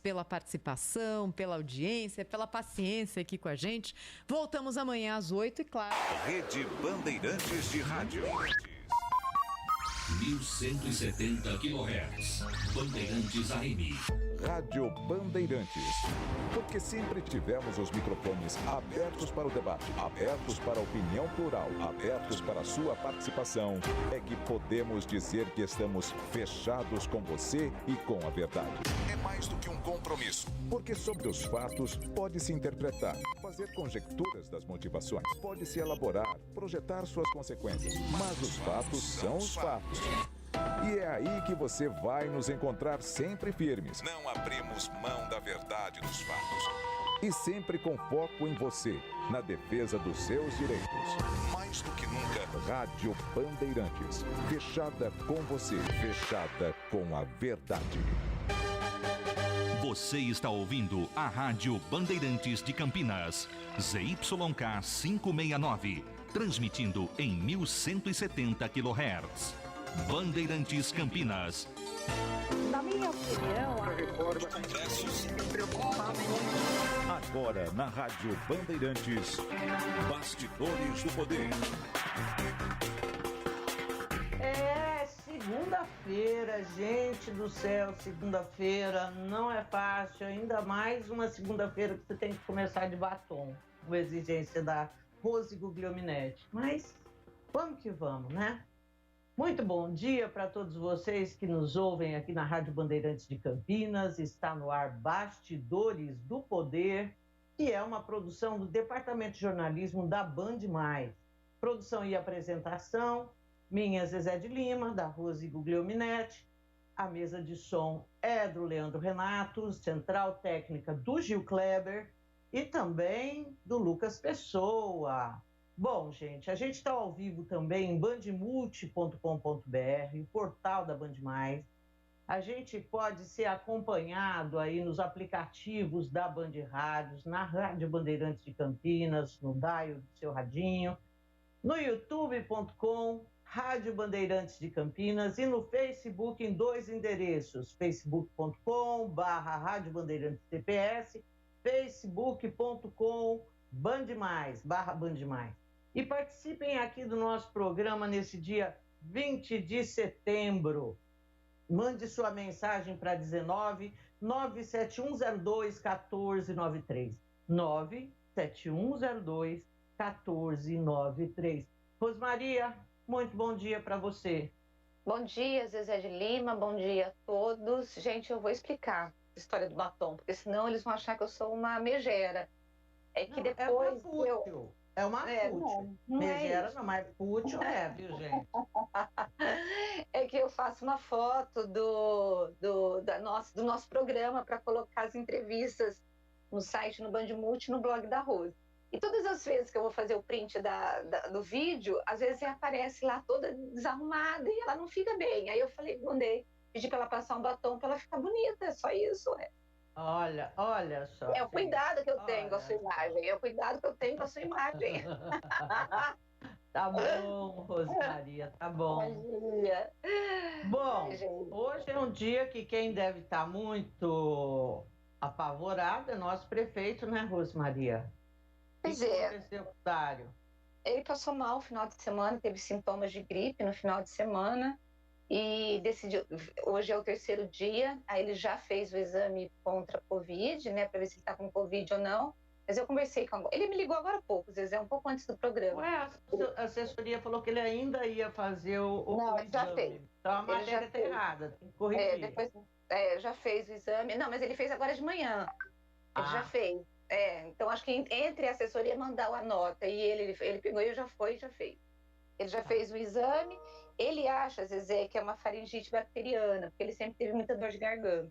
pela participação, pela audiência, pela paciência aqui com a gente. Voltamos amanhã às 8 e claro... Rede Bandeirantes de Rádio. 1170 kHz. Bandeirantes AM. Rádio Bandeirantes. Porque sempre tivemos os microfones abertos para o debate, abertos para a opinião plural, abertos para a sua participação. É que podemos dizer que estamos fechados com você e com a verdade. É mais do que um compromisso. Porque sobre os fatos pode-se interpretar, fazer conjecturas das motivações, pode-se elaborar, projetar suas consequências. Mas os fatos são os fatos. E é aí que você vai nos encontrar sempre firmes. Não abrimos mão da verdade dos fatos. E sempre com foco em você, na defesa dos seus direitos. Mais do que nunca, Rádio Bandeirantes. Fechada com você, fechada com a verdade. Você está ouvindo a Rádio Bandeirantes de Campinas, ZYK 569, transmitindo em 1170 kHz. Bandeirantes Campinas. Na minha opinião, a reforma do Congresso sempre preocupa muito. Agora na Rádio Bandeirantes, Bastidores do Poder. Segunda-feira, gente do céu, segunda-feira não é fácil, ainda mais uma segunda-feira que você tem que começar de batom, com exigência da Rose Guglielminetti. Mas vamos que vamos, né? Muito bom dia para todos vocês que nos ouvem aqui na Rádio Bandeirantes de Campinas. Está no ar Bastidores do Poder, que é uma produção do Departamento de Jornalismo da Band+. Produção e apresentação, minha Zezé de Lima, da Rose Guglielminetti. A mesa de som é do Leandro Renato, central técnica do Gil Kleber e também do Lucas Pessoa. Bom, gente, a gente está ao vivo também em bandmulti.com.br, o portal da Band+. A gente pode ser acompanhado aí nos aplicativos da Band Rádios, na Rádio Bandeirantes de Campinas, no dial do seu radinho, no youtube.com, Rádio Bandeirantes de Campinas e no Facebook em dois endereços, facebook.com/Rádio Bandeirantes CPS, facebook.com/Band+. E participem aqui do nosso programa nesse dia 20 de setembro. Mande sua mensagem para 19 97102 1493. 97102 1493. Rosmaria, muito bom dia para você. Bom dia, Zezé de Lima, bom dia a todos. Gente, eu vou explicar a história do batom, porque senão eles vão achar que eu sou uma megera. É que depois É uma fútil. Megera não, mas fútil viu, gente? É que eu faço uma foto do nosso programa para colocar as entrevistas no site, no Band Multi, no blog da Rose. E todas as vezes que eu vou fazer o print do vídeo, às vezes ela aparece lá toda desarrumada e ela não fica bem. Aí eu falei, pedi para ela passar um batom para ela ficar bonita, é só isso, né? Olha só. É o cuidado que eu tenho com a sua imagem, Tá bom, Rosmaria, tá bom. Bom dia. Bom, hoje é um dia que quem deve estar muito apavorado é nosso prefeito, né, Rosmaria? Pois O que aconteceu com o Dário? Ele passou mal no final de semana, teve sintomas de gripe no final de semana e decidiu, hoje é o terceiro dia, aí ele já fez o exame contra a Covid, né, para ver se ele está com Covid ou não, mas eu conversei com ele, me ligou agora há pouco, Zezé, um pouco antes do programa. Ué, a assessoria falou que ele ainda ia fazer o não, exame. Já fez. Então a matéria está errada, tem que corrigir. Já fez o exame, não, mas ele fez agora de manhã, ele já fez. Então acho que entre a assessoria mandar a nota e ele pegou e já fez. Ele já fez o exame, ele acha, Zezé, que é uma faringite bacteriana, porque ele sempre teve muita dor de garganta.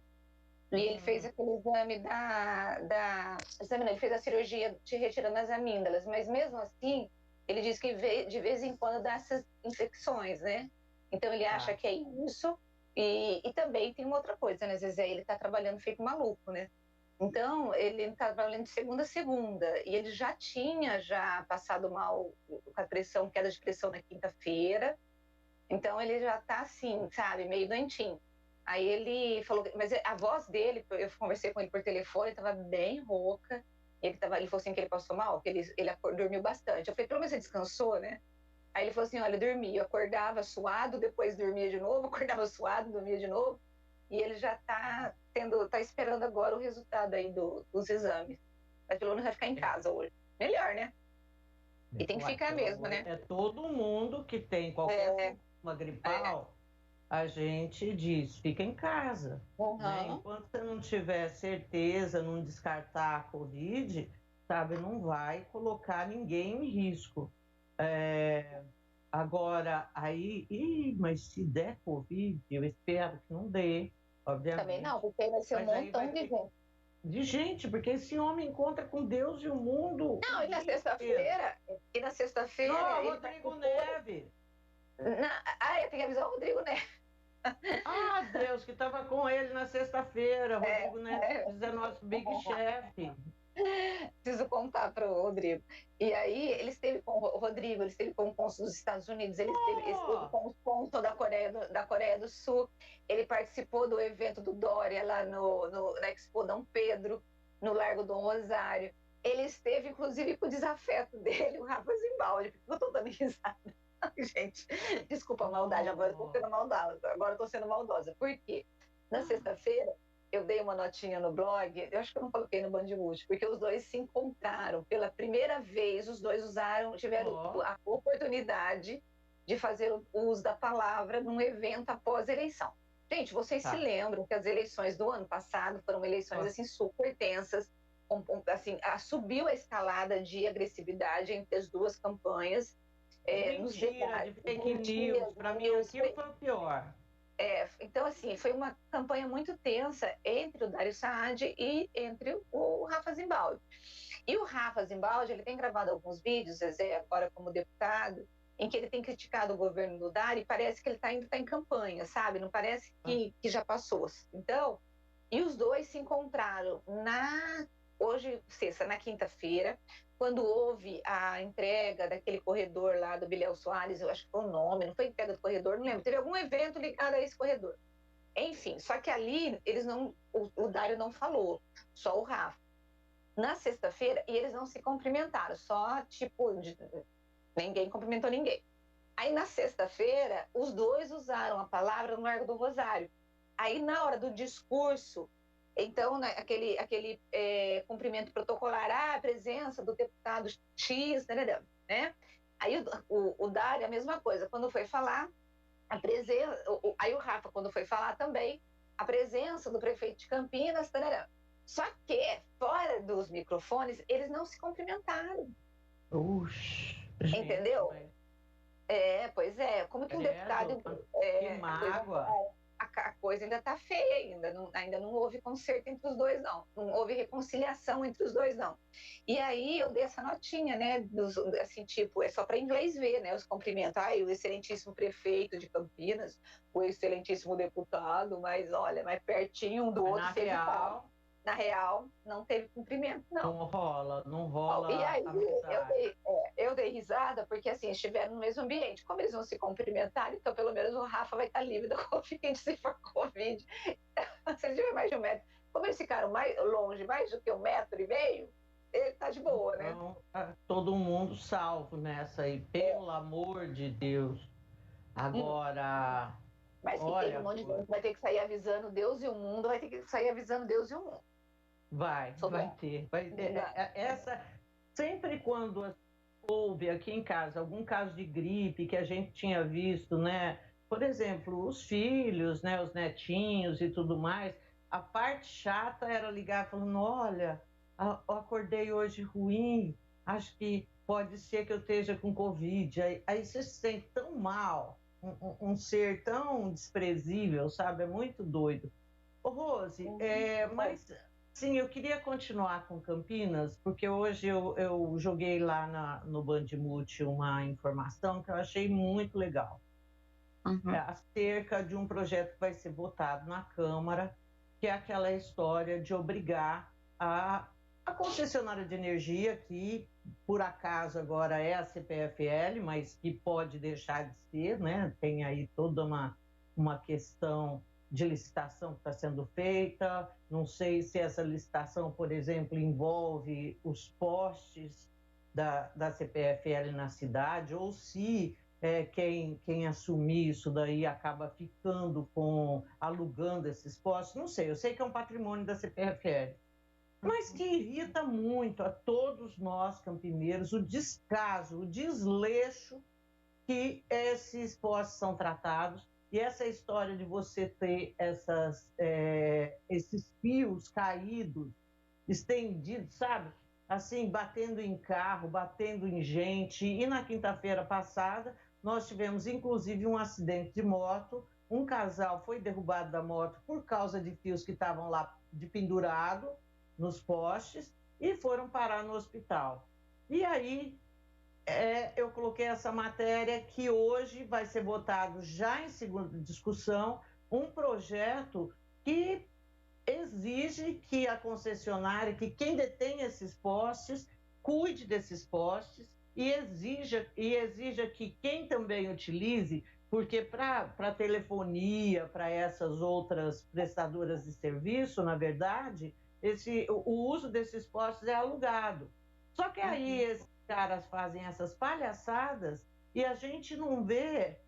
E ele fez aquele exame ele fez a cirurgia te retirando as amígdalas, mas mesmo assim, ele diz que de vez em quando dá essas infecções, né? Então ele acha que é isso, e também tem uma outra coisa, né, Zezé? Ele tá trabalhando feito maluco, né? Então, ele está trabalhando de segunda a segunda, e ele já tinha passado mal com a pressão, queda de pressão na quinta-feira, então ele já está assim, sabe, meio doentinho. Aí ele falou, mas a voz dele, eu conversei com ele por telefone, estava bem rouca. Ele falou assim que ele passou mal, que ele dormiu bastante. Eu falei, pelo menos você descansou, né? Aí ele falou assim, olha, eu dormi, eu acordava suado, depois dormia de novo, acordava suado, dormia de novo. E ele já tá esperando agora o resultado aí dos exames. Mas pelo menos vai ficar em casa hoje. Melhor, né? E tem que ficar mesmo, né? É todo mundo que tem qualquer uma gripal, a gente diz, fica em casa. Né? Enquanto você não tiver certeza, não descartar a Covid, sabe, não vai colocar ninguém em risco. Agora, aí, mas se der Covid, eu espero que não dê, obviamente. Também não, porque vai ser um montão de gente. De gente, porque esse homem encontra com Deus e o mundo. Não, e na sexta-feira. Não, Rodrigo Neves. Eu tenho que avisar o Rodrigo Neves. Ah, Deus, que estava com ele na sexta-feira. Rodrigo Neves é nosso Big Chef. Preciso contar para o Rodrigo. E aí, ele esteve com o Rodrigo, ele esteve com o cônsul dos Estados Unidos, ele esteve com o cônsul da Coreia do Sul, ele participou do evento do Dória lá na Expo Dom Pedro, no Largo Dom Rosário. Ele esteve, inclusive, com o desafeto dele, o Rafa Zimbaldi, porque eu estou dando risada. Gente, desculpa a maldade, agora eu estou sendo maldosa. Por quê? Na sexta-feira, eu dei uma notinha no blog, eu acho que eu não coloquei no Bandwood, porque os dois se encontraram. Pela primeira vez, os dois tiveram a oportunidade de fazer o uso da palavra num evento após a eleição. Gente, vocês se lembram que as eleições do ano passado foram eleições assim, super tensas, assim, subiu a escalada de agressividade entre as duas campanhas. Nos debates, de fake news, para mim aquilo foi o pior. Então, assim, foi uma campanha muito tensa entre o Dario Saad e entre o Rafa Zimbaldi. E o Rafa Zimbaldi, ele tem gravado alguns vídeos, Zezé, agora como deputado, em que ele tem criticado o governo do Dario e parece que ele ainda está em campanha, sabe? Não parece que já passou. Então, e os dois se encontraram hoje, sexta, na quinta-feira, quando houve a entrega daquele corredor lá do Bilhel Soares, eu acho que foi o nome, não foi entrega do corredor, não lembro, teve algum evento ligado a esse corredor. Enfim, só que ali o Dario não falou, só o Rafa. Na sexta-feira, e eles não se cumprimentaram, só ninguém cumprimentou ninguém. Aí na sexta-feira, os dois usaram a palavra no Largo do Rosário. Aí na hora do discurso, então, aquele cumprimento protocolar, a presença do deputado X, né? Aí o Dario, a mesma coisa, quando foi falar, aí o Rafa, quando foi falar também, a presença do prefeito de Campinas, só que, fora dos microfones, eles não se cumprimentaram. Entendeu? Pois é, como que um deputado... Que mágoa! A coisa ainda está feia, ainda não houve conserto entre os dois, não houve reconciliação entre os dois, não. E aí eu dei essa notinha, né, assim, é só para inglês ver, né, os cumprimentos, o excelentíssimo prefeito de Campinas, o excelentíssimo deputado, mas olha, mais pertinho um do outro. Na real, não teve cumprimento, não. Não rola. E aí eu dei risada, porque assim, estiveram no mesmo ambiente. Como eles vão se cumprimentar, então pelo menos o Rafa vai estar livre da Covid, se for Covid. Se ele tiver mais de 1 metro. Como eles ficaram mais longe, mais do que 1,5 metro, ele está de boa, né? Então, todo mundo salvo nessa aí, pelo amor de Deus. Agora... Mas que tem um monte de gente vai ter que sair avisando Deus e o mundo, vai ter que sair avisando Deus e o mundo. Vai ter. Sempre quando houve aqui em casa algum caso de gripe que a gente tinha visto, né? Por exemplo, os filhos, né? Os netinhos e tudo mais, a parte chata era ligar falando, olha, eu acordei hoje ruim, acho que pode ser que eu esteja com Covid. Aí você se sente tão mal, um ser tão desprezível, sabe? É muito doido. Ô, Rose, mas... Sim, eu queria continuar com Campinas, porque hoje eu joguei lá no Bandmute uma informação que eu achei muito legal. Acerca de um projeto que vai ser votado na Câmara, que é aquela história de obrigar a concessionária de energia, que por acaso agora é a CPFL, mas que pode deixar de ser, né? Tem aí toda uma questão de licitação que está sendo feita, não sei se essa licitação, por exemplo, envolve os postes da CPFL na cidade, ou se quem assumir isso daí acaba ficando alugando esses postes, não sei, eu sei que é um patrimônio da CPFL, mas que irrita muito a todos nós campineiros o descaso, o desleixo que esses postes são tratados, e essa história de você ter esses fios caídos, estendidos, sabe? Assim, batendo em carro, batendo em gente. E na quinta-feira passada, nós tivemos, inclusive, um acidente de moto. Um casal foi derrubado da moto por causa de fios que estavam lá de pendurado nos postes e foram parar no hospital. E aí, eu coloquei essa matéria que hoje vai ser votado já em segunda discussão, um projeto que exige que a concessionária, que quem detém esses postes, cuide desses postes e exija que quem também utilize, porque para telefonia, para essas outras prestadoras de serviço, na verdade, o uso desses postes é alugado. Só que aí esses caras fazem essas palhaçadas e a gente não vê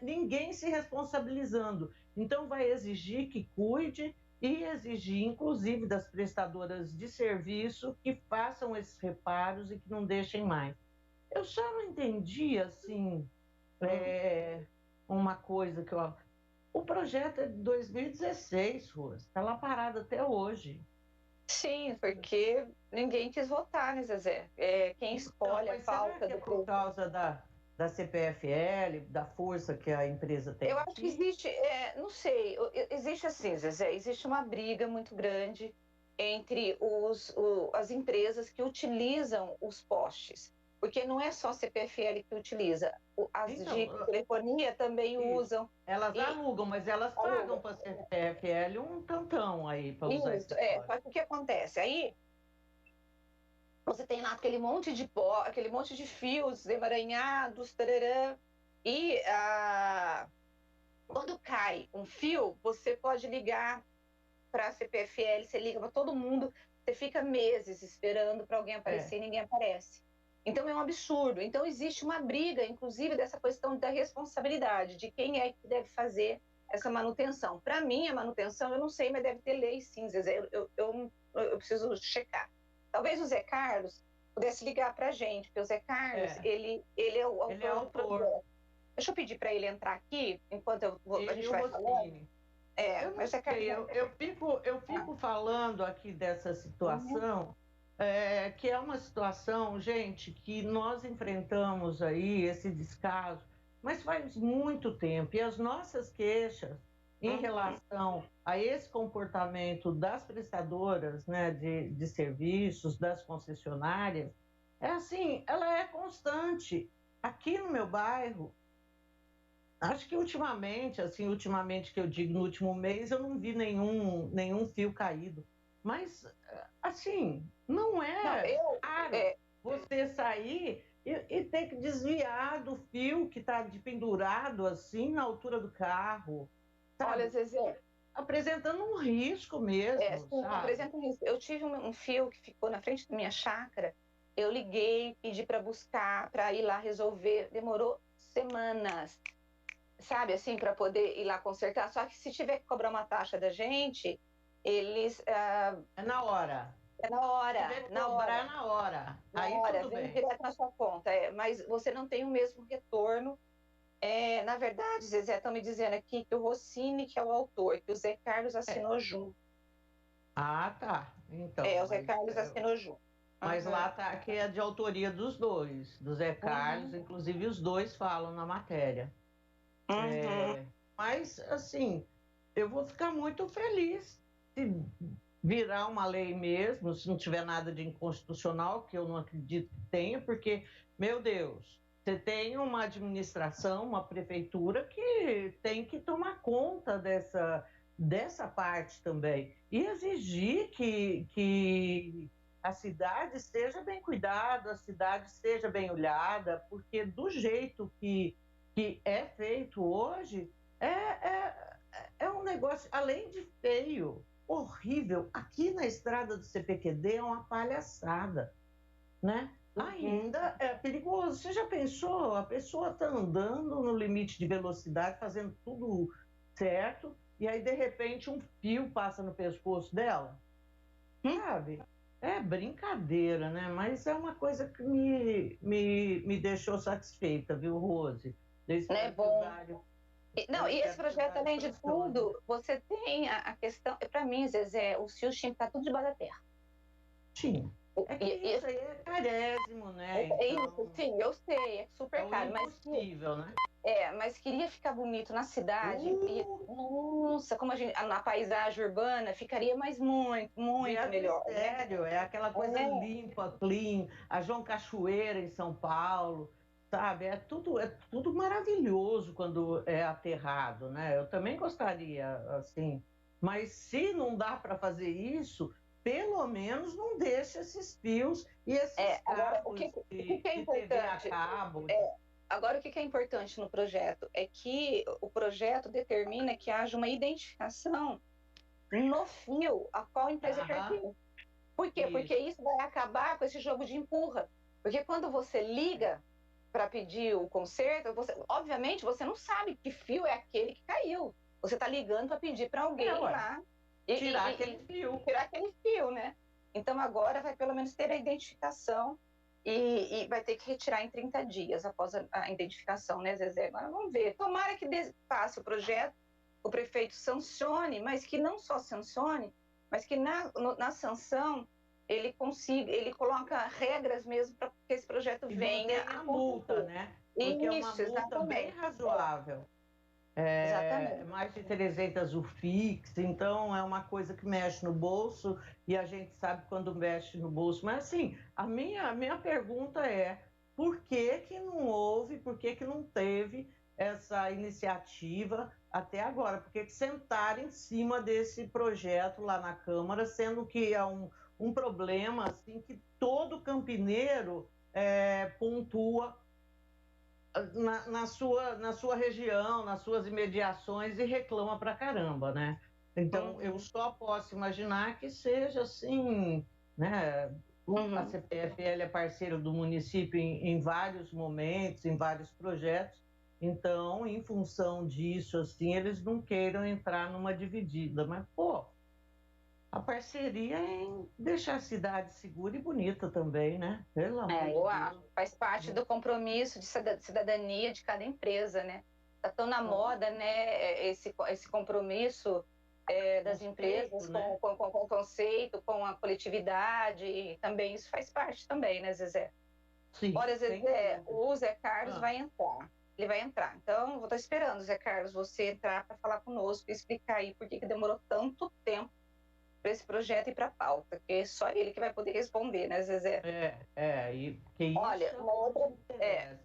ninguém se responsabilizando. Então vai exigir que cuide e exigir, inclusive, das prestadoras de serviço que façam esses reparos e que não deixem mais. Eu só não entendi, assim, uma coisa que... O projeto é de 2016, Rose, está lá parado até hoje. Sim, porque ninguém quis votar, né, Zezé? Quem escolhe a falta será que é por causa da CPFL, da força que a empresa tem? Eu acho que existe, não sei, existe assim, Zezé, existe uma briga muito grande entre as empresas que utilizam os postes, porque não é só a CPFL que utiliza, as de telefonia também usam. Elas alugam, mas elas pagam para a CPFL um tantão aí para usar isso. Só que o que acontece? Aí você tem lá aquele monte de fios emaranhados, tararã, e quando cai um fio, você pode ligar para a CPFL, você liga para todo mundo, você fica meses esperando para alguém aparecer e ninguém aparece. Então é um absurdo. Então existe uma briga, inclusive, dessa questão da responsabilidade, de quem é que deve fazer essa manutenção. Para mim, a manutenção, eu não sei, mas deve ter lei sim, Zezé. Eu preciso checar. Talvez o Zé Carlos pudesse ligar para a gente, porque o Zé Carlos, ele é o autor. Deixa eu pedir para ele entrar aqui, enquanto a gente vai falando. Eu fico falando aqui dessa situação, que é uma situação, gente, que nós enfrentamos aí, esse descaso, mas faz muito tempo. E as nossas queixas em relação a esse comportamento das prestadoras, né, de serviços, das concessionárias, ela é constante. Aqui no meu bairro, acho que ultimamente que eu digo no último mês, eu não vi nenhum fio caído. Mas, assim, não é raro você sair e ter que desviar do fio que está pendurado, assim, na altura do carro. Sabe? Olha, Zezé, apresentando um risco mesmo. Sim, apresenta um risco. Eu tive um fio que ficou na frente da minha chácara, eu liguei, pedi para buscar, para ir lá resolver, demorou semanas, sabe, assim, para poder ir lá consertar. Só que se tiver que cobrar uma taxa da gente, eles... É na hora. É na hora. Se tiver que cobrar, é na hora. Aí tudo vem bem. direto na sua conta. Mas você não tem o mesmo retorno. Na verdade, Zezé, estão me dizendo aqui que o Rossini, que é o autor, que o Zé Carlos assinou junto. Ah, tá. Então, o Zé Carlos assinou junto. Mas lá tá que é de autoria dos dois, do Zé Carlos, inclusive os dois falam na matéria. Mas, assim, eu vou ficar muito feliz se virar uma lei mesmo, se não tiver nada de inconstitucional, que eu não acredito que tenha, porque, meu Deus, você tem uma administração, uma prefeitura que tem que tomar conta dessa parte também e exigir que a cidade esteja bem cuidada, a cidade esteja bem olhada, porque do jeito que é feito hoje, é um negócio, além de feio, horrível. Aqui na estrada do CPQD é uma palhaçada, né? Ainda é perigoso. Você já pensou? A pessoa está andando no limite de velocidade, fazendo tudo certo, e aí, de repente, um fio passa no pescoço dela. Sabe? É brincadeira, né? Mas é uma coisa que me deixou satisfeita, viu, Rose? É bom. Não, e esse projeto, além de tudo, você tem a questão... Para mim, Zezé, os fios tinham que estar tudo debaixo da terra. Tinha. É que isso aí é carésimo, né? Então, isso, sim, eu sei, é super caro. É impossível, né? Mas queria ficar bonito na cidade. Nossa, como na paisagem urbana, ficaria mais muito melhor. Sério, é aquela coisa limpa, clean, a João Cachoeira em São Paulo, sabe? É tudo maravilhoso quando é aterrado, né? Eu também gostaria, assim. Mas se não dá para fazer isso, pelo menos não deixa esses fios e esses agora, o que é importante? Agora, o que é importante no projeto é que o projeto determina que haja uma identificação no fio a qual empresa pertence. Por quê? Porque isso vai acabar com esse jogo de empurra. Porque quando você liga para pedir o conserto, obviamente você não sabe que fio é aquele que caiu. Você está ligando para pedir para alguém lá tirar aquele fio. Tirar aquele fio, né? Então agora vai pelo menos ter a identificação e vai ter que retirar em 30 dias após a identificação, né, Zezé? Agora vamos ver. Tomara que passe o projeto, o prefeito sancione, mas que não só sancione, mas que na sanção ele coloca regras mesmo para que esse projeto venha a multa, né? Porque é uma multa bem razoável. Mais de 300 UFIX, então é uma coisa que mexe no bolso e a gente sabe quando mexe no bolso. Mas assim, a minha pergunta é: por que não houve, por que não teve essa iniciativa até agora? Por que sentaram em cima desse projeto lá na Câmara, sendo que é um problema assim, que todo campineiro pontua na sua região, nas suas imediações e reclama pra caramba, né? Então, eu só posso imaginar que seja assim, né? A CPFL é parceiro do município em vários momentos, em vários projetos. Então, em função disso, assim, eles não queiram entrar numa dividida. Mas, a parceria é em deixar a cidade segura e bonita também, né? Pelo amor de Deus. Faz parte do compromisso de cidadania de cada empresa, né? Está tão na moda, né, esse compromisso das empresas, né? com o conceito, com a coletividade, e também isso faz parte também, né, Zezé? Sim. Olha, Zezé, o Zé Carlos vai entrar. Ele vai entrar. Então, vou estar esperando, Zé Carlos, você entrar para falar conosco e explicar aí por que demorou tanto tempo para esse projeto e para a pauta, porque é só ele que vai poder responder, né, Zezé? Olha, uma outra...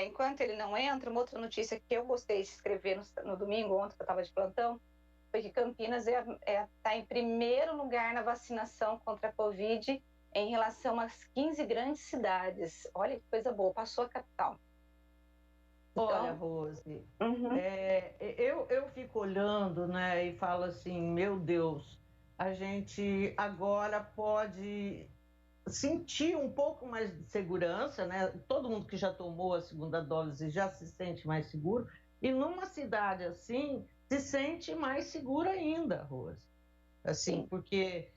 enquanto ele não entra, uma outra notícia que eu gostei de escrever no domingo, ontem que eu estava de plantão, foi que Campinas está em primeiro lugar na vacinação contra a Covid em relação às 15 grandes cidades. Olha que coisa boa, passou a capital. Então, olha, Rose, eu fico olhando, né, e falo assim, meu Deus, a gente agora pode sentir um pouco mais de segurança, né? Todo mundo que já tomou a segunda dose já se sente mais seguro, e numa cidade assim, se sente mais seguro ainda, Rose. Assim, porque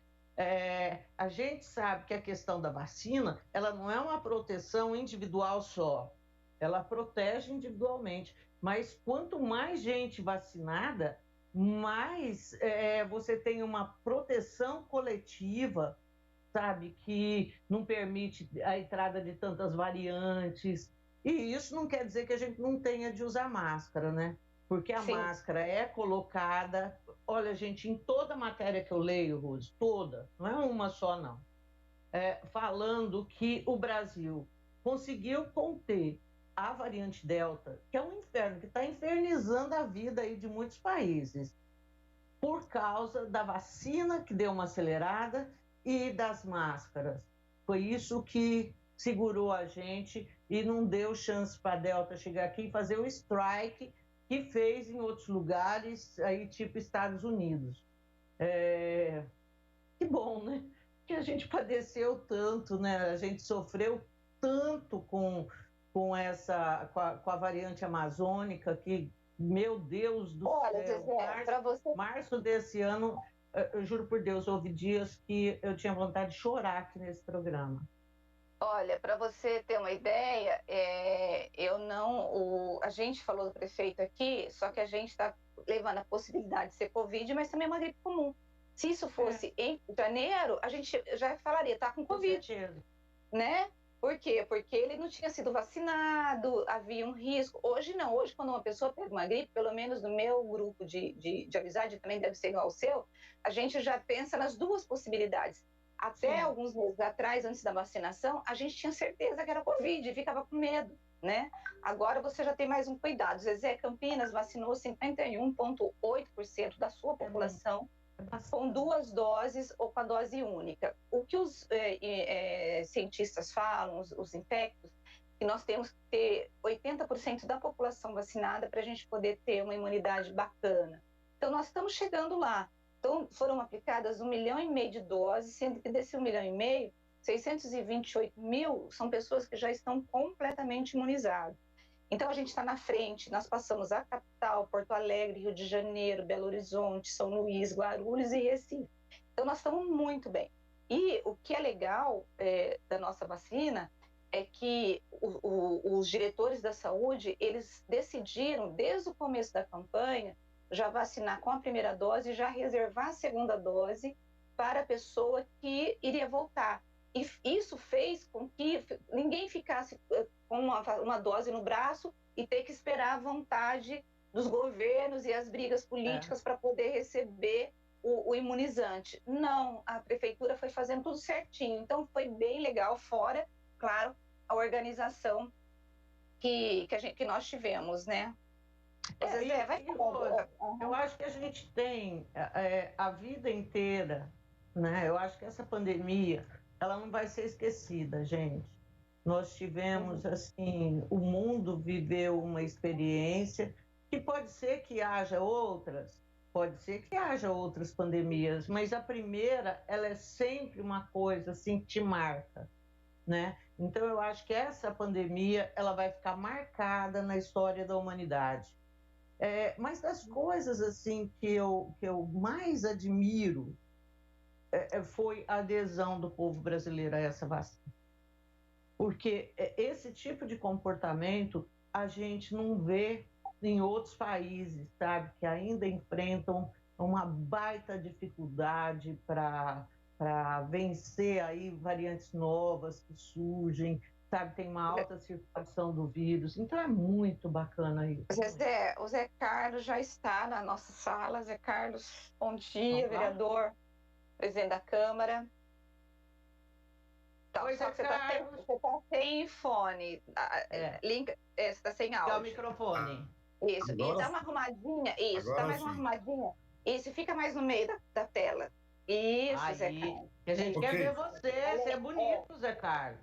a gente sabe que a questão da vacina, ela não é uma proteção individual só, ela protege individualmente, mas quanto mais gente vacinada, mais você tem uma proteção coletiva, sabe, que não permite a entrada de tantas variantes. E isso não quer dizer que a gente não tenha de usar máscara, né? Porque a máscara é colocada... Olha, gente, em toda matéria que eu leio, Rose, toda, não é uma só, não, falando que o Brasil conseguiu conter a variante Delta, que é um inferno, que está infernizando a vida aí de muitos países, por causa da vacina, que deu uma acelerada, e das máscaras. Foi isso que segurou a gente e não deu chance para a Delta chegar aqui e fazer o strike que fez em outros lugares, aí tipo Estados Unidos. Que bom, né? Que a gente padeceu tanto, né? A gente sofreu tanto com a variante amazônica, que, meu Deus do Olha, céu, Zezé, para você... março desse ano, eu juro por Deus, houve dias que eu tinha vontade de chorar aqui nesse programa. Olha, para você ter uma ideia, a gente falou do prefeito aqui, só que a gente está levando a possibilidade de ser Covid, mas também é uma gripe comum. Se isso fosse em janeiro, a gente já falaria, tá com Covid, né? Por quê? Porque ele não tinha sido vacinado, havia um risco. Hoje não, hoje quando uma pessoa pega uma gripe, pelo menos no meu grupo de amizade, também deve ser igual ao seu, a gente já pensa nas duas possibilidades. Até alguns meses atrás, antes da vacinação, a gente tinha certeza que era Covid e ficava com medo, né? Agora você já tem mais um cuidado. Zezé, Campinas vacinou 51,8% da sua população com 2 doses ou com a dose única. O que os cientistas falam, os infectos, que nós temos que ter 80% da população vacinada para a gente poder ter uma imunidade bacana. Então, nós estamos chegando lá. Então, foram aplicadas 1,5 milhão de doses, sendo que desse 1,5 milhão, 628 mil são pessoas que já estão completamente imunizadas. Então, a gente está na frente, nós passamos a capital, Porto Alegre, Rio de Janeiro, Belo Horizonte, São Luís, Guarulhos e Recife. Então, nós estamos muito bem. E o que é legal da nossa vacina é que os diretores da saúde, eles decidiram, desde o começo da campanha, já vacinar com a primeira dose e já reservar a segunda dose para a pessoa que iria voltar. E isso fez com que ninguém ficasse com uma dose no braço e ter que esperar a vontade dos governos e as brigas políticas para poder receber o imunizante. Não, a prefeitura foi fazendo tudo certinho. Então, foi bem legal, fora, claro, a organização que nós tivemos, né? Eu acho que a gente tem a vida inteira, né? Eu acho que essa pandemia, ela não vai ser esquecida, gente. Nós tivemos, assim, o mundo viveu uma experiência que pode ser que haja outras pandemias, mas a primeira, ela é sempre uma coisa, assim, que te marca, né? Então, eu acho que essa pandemia, ela vai ficar marcada na história da humanidade. Mas das coisas, assim, que eu mais admiro foi a adesão do povo brasileiro a essa vacina. Porque esse tipo de comportamento a gente não vê em outros países, sabe? Que ainda enfrentam uma baita dificuldade para vencer aí variantes novas que surgem, sabe? Tem uma alta circulação do vírus. Então é muito bacana isso. Zezé, o Zé Carlos já está na nossa sala. Zé Carlos, bom dia, vereador, presidente da Câmara. Oi, só que você está sem fone. Link, você está sem áudio. É o microfone. Isso, agora, e dá uma arrumadinha. Isso, dá mais uma arrumadinha. Isso, fica mais no meio da tela. Isso, aí, Zé Carlos. Que a gente quer ver você é bonito, Zé Carlos.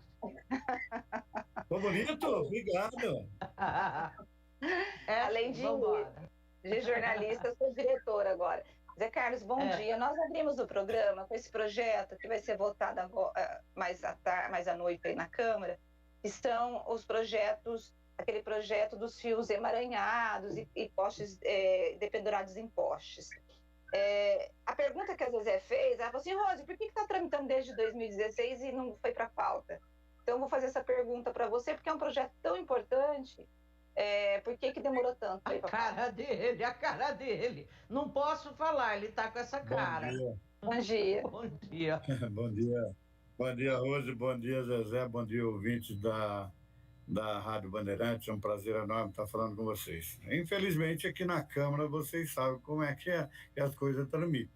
Tô bonito? Obrigado. Além de jornalista, eu sou diretora agora. Zé Carlos, bom dia. Nós abrimos o programa com esse projeto que vai ser votado agora, mais à noite aí na Câmara, que são os projetos, aquele projeto dos fios emaranhados e postes dependurados em postes. A pergunta que a Zezé fez, ela falou assim, Rose, por que está tramitando desde 2016 e não foi para a pauta? Então, eu vou fazer essa pergunta para você, porque é um projeto tão importante. Por que demorou tanto? A cara dele. Não posso falar, ele está com essa cara. Bom dia. Bom dia. Bom dia. Bom dia, Rose. Bom dia, Zezé. Bom dia, ouvintes da Rádio Bandeirantes. É um prazer enorme estar falando com vocês. Infelizmente, aqui na Câmara, vocês sabem como é que as coisas tramitam.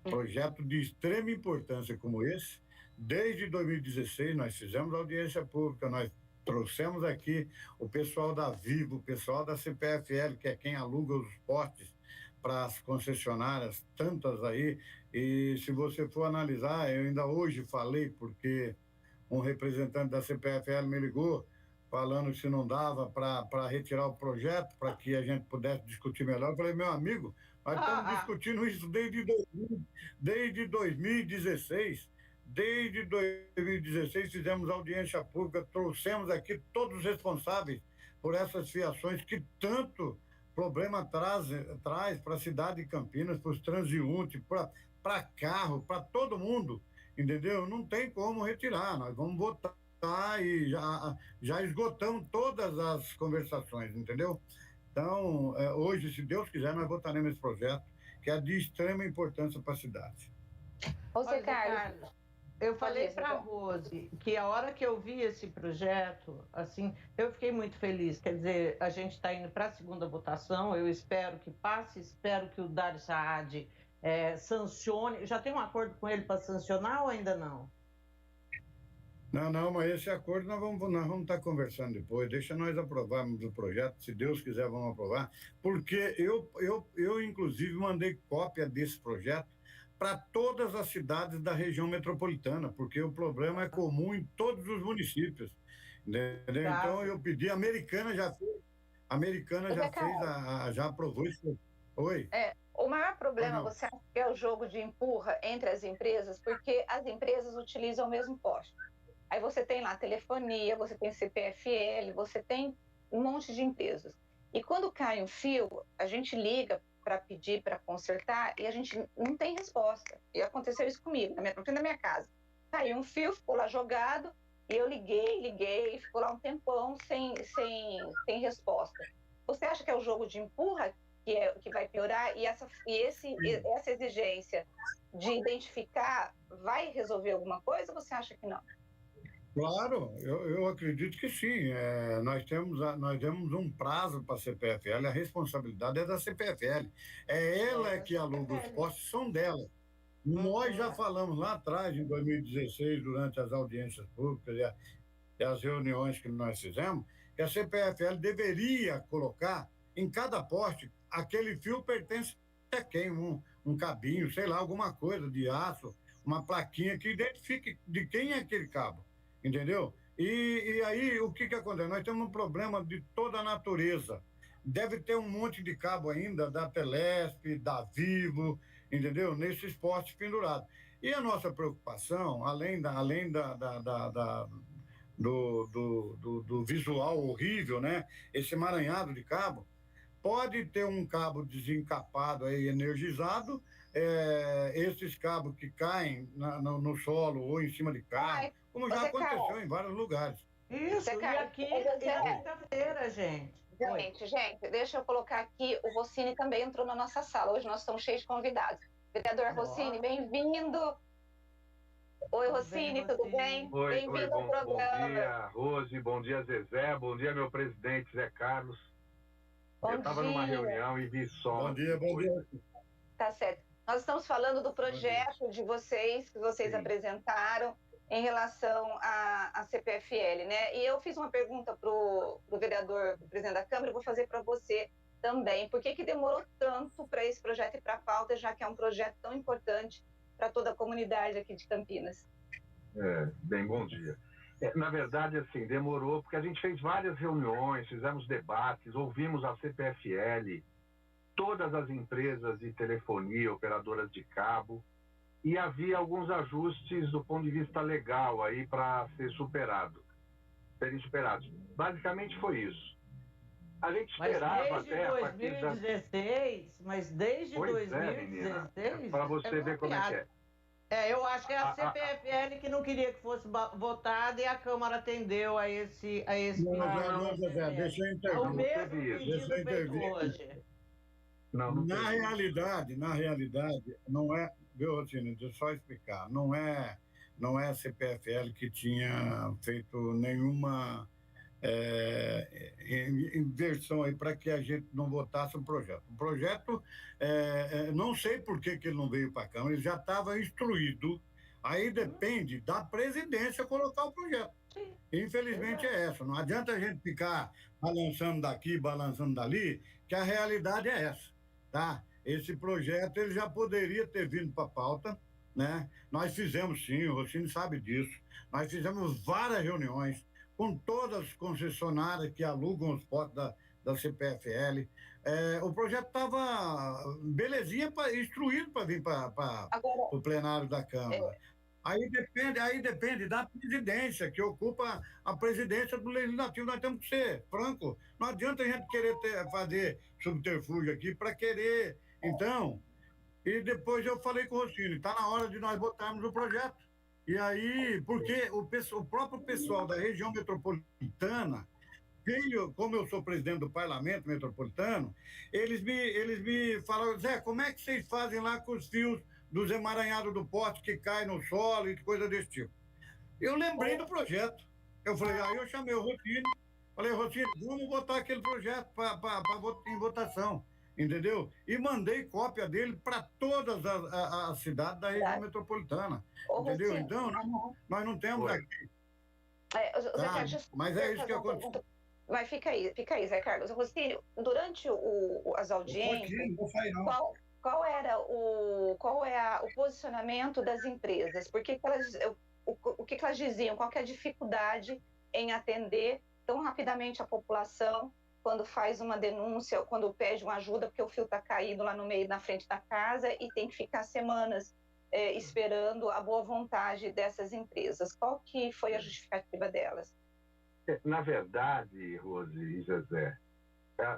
Projeto de extrema importância como esse, desde 2016, nós fizemos audiência pública, nós trouxemos aqui o pessoal da Vivo, o pessoal da CPFL, que é quem aluga os postes para as concessionárias, tantas aí, e se você for analisar, eu ainda hoje falei, porque um representante da CPFL me ligou, falando que se não dava para retirar o projeto, para que a gente pudesse discutir melhor. Eu falei, meu amigo, nós estamos discutindo isso desde 2016. Desde 2016 fizemos audiência pública, trouxemos aqui todos os responsáveis por essas fiações que tanto problema traz para a cidade de Campinas, para os transeuntes, para carro, para todo mundo, entendeu? Não tem como retirar, nós vamos votar e já esgotamos todas as conversações, entendeu? Então, hoje, se Deus quiser, nós votaremos esse projeto, que é de extrema importância para a cidade. Ô, Zé Carlos, eu falei para a Rose que a hora que eu vi esse projeto, assim, eu fiquei muito feliz. Quer dizer, a gente está indo para a segunda votação, eu espero que passe, espero que o Dario Saad sancione. Já tem um acordo com ele para sancionar ou ainda não? Não, mas esse acordo nós vamos estar conversando depois. Deixa nós aprovarmos o projeto, se Deus quiser vamos aprovar, porque eu inclusive mandei cópia desse projeto para todas as cidades da região metropolitana, porque o problema é comum em todos os municípios, entendeu? Tá. Então eu pedi, a Americana já aprovou isso. Oi? O maior problema, você acha que é o jogo de empurra entre as empresas, porque as empresas utilizam o mesmo poste. Aí você tem lá telefonia, você tem CPFL, você tem um monte de empresas. E quando cai um fio, a gente liga para pedir, para consertar, e a gente não tem resposta. E aconteceu isso comigo, na frente da minha casa. Caiu um fio, ficou lá jogado, e eu liguei, ficou lá um tempão sem resposta. Você acha que é o jogo de empurra que vai piorar? E essa exigência de identificar vai resolver alguma coisa, ou você acha que não? Claro, eu acredito que sim. Nós temos um prazo para a CPFL, a responsabilidade é da CPFL. É ela que aluga os postos, são dela. Nós já falamos lá atrás, em 2016, durante as audiências públicas e as reuniões que nós fizemos, que a CPFL deveria colocar em cada poste aquele fio pertence a quem, um cabinho, sei lá, alguma coisa de aço, uma plaquinha que identifique de quem é aquele cabo. Entendeu? E aí, o que acontece? Nós temos um problema de toda a natureza. Deve ter um monte de cabo ainda da Telesp, da Vivo, entendeu? Nesses postes pendurados. E a nossa preocupação, além do visual horrível, né? Esse emaranhado de cabo, pode ter um cabo desencapado aí, energizado, esses cabos que caem no solo ou em cima de carro, como já aconteceu em vários lugares. Isso, e aqui na quinta-feira, gente. Gente, deixa eu colocar aqui, o Rossini também entrou na nossa sala, hoje nós estamos cheios de convidados. Vereador Rossini, bem-vindo. Oi, Rossini, tudo bem? Bem-vindo ao programa. Bom dia, Rose, bom dia, Zezé, bom dia, meu presidente, Zé Carlos. Eu estava numa reunião e vi só. Bom dia. Tá certo. Nós estamos falando do projeto de vocês, que vocês apresentaram em relação à CPFL, né? E eu fiz uma pergunta para o vereador, pro presidente da Câmara, e vou fazer para você também. Por que demorou tanto para esse projeto ir para a pauta, já que é um projeto tão importante para toda a comunidade aqui de Campinas? Bem, bom dia. Na verdade, assim, demorou porque a gente fez várias reuniões, fizemos debates, ouvimos a CPFL, todas as empresas de telefonia, operadoras de cabo, e havia alguns ajustes do ponto de vista legal aí para serem superados. Basicamente foi isso. A gente esperava até a partir da... Mas desde 2016... Para você ver como é que é. Eu acho que é a CPFL que não queria que fosse votada e a Câmara atendeu a esse Não, Zé, deixa eu intervir. O mesmo pedido feito hoje. Na realidade, não é, viu, Rotino, deixa eu só explicar, não é a CPFL que tinha feito nenhuma inversão aí para que a gente não votasse o projeto. O projeto, não sei por que ele não veio para a Câmara, ele já estava instruído, aí depende da presidência colocar o projeto. Infelizmente é essa, não adianta a gente ficar balançando daqui, balançando dali, que a realidade é essa. Tá? Esse projeto ele já poderia ter vindo para a pauta, né? Nós fizemos sim, o Rossini sabe disso. Nós fizemos várias reuniões com todas as concessionárias que alugam os postos da CPFL. O projeto estava belezinha, instruído para vir para o plenário da Câmara. Aí depende da presidência, que ocupa a presidência do Legislativo. Nós temos que ser franco. Não adianta a gente querer fazer subterfúgio aqui para querer. Então, e depois eu falei com o Rossini, está na hora de nós botarmos o projeto. E aí, porque o próprio pessoal da região metropolitana, como eu sou presidente do Parlamento Metropolitano, eles me falaram, Zé, como é que vocês fazem lá com os fios dos emaranhados do poste que caem no solo e coisa desse tipo? Eu lembrei do projeto. Eu falei, aí eu chamei o Rossini, falei, Rossini, vamos botar aquele projeto em votação, entendeu? E mandei cópia dele para todas as cidades da região metropolitana, entendeu? Rossini, Então, nós não temos aqui. Mas é isso que aconteceu. Mas fica aí, Zé Carlos. Rossini, durante as audiências, qual era o posicionamento das empresas? O que elas diziam? Qual que é a dificuldade em atender tão rapidamente a população quando faz uma denúncia, quando pede uma ajuda porque o fio está caído lá no meio, na frente da casa e tem que ficar semanas esperando a boa vontade dessas empresas? Qual que foi a justificativa delas? Na verdade, Rose e Zezé,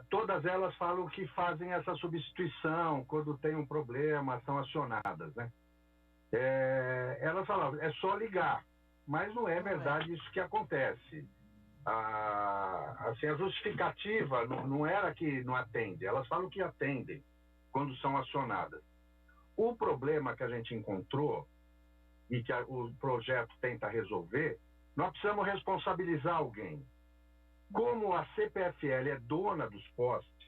todas elas falam que fazem essa substituição quando tem um problema, são acionadas, né? Elas falavam, é só ligar, mas não é verdade isso que acontece. A justificativa não era que não atende, elas falam que atendem quando são acionadas. O problema que a gente encontrou e que o projeto tenta resolver, nós precisamos responsabilizar alguém. Como a CPFL é dona dos postes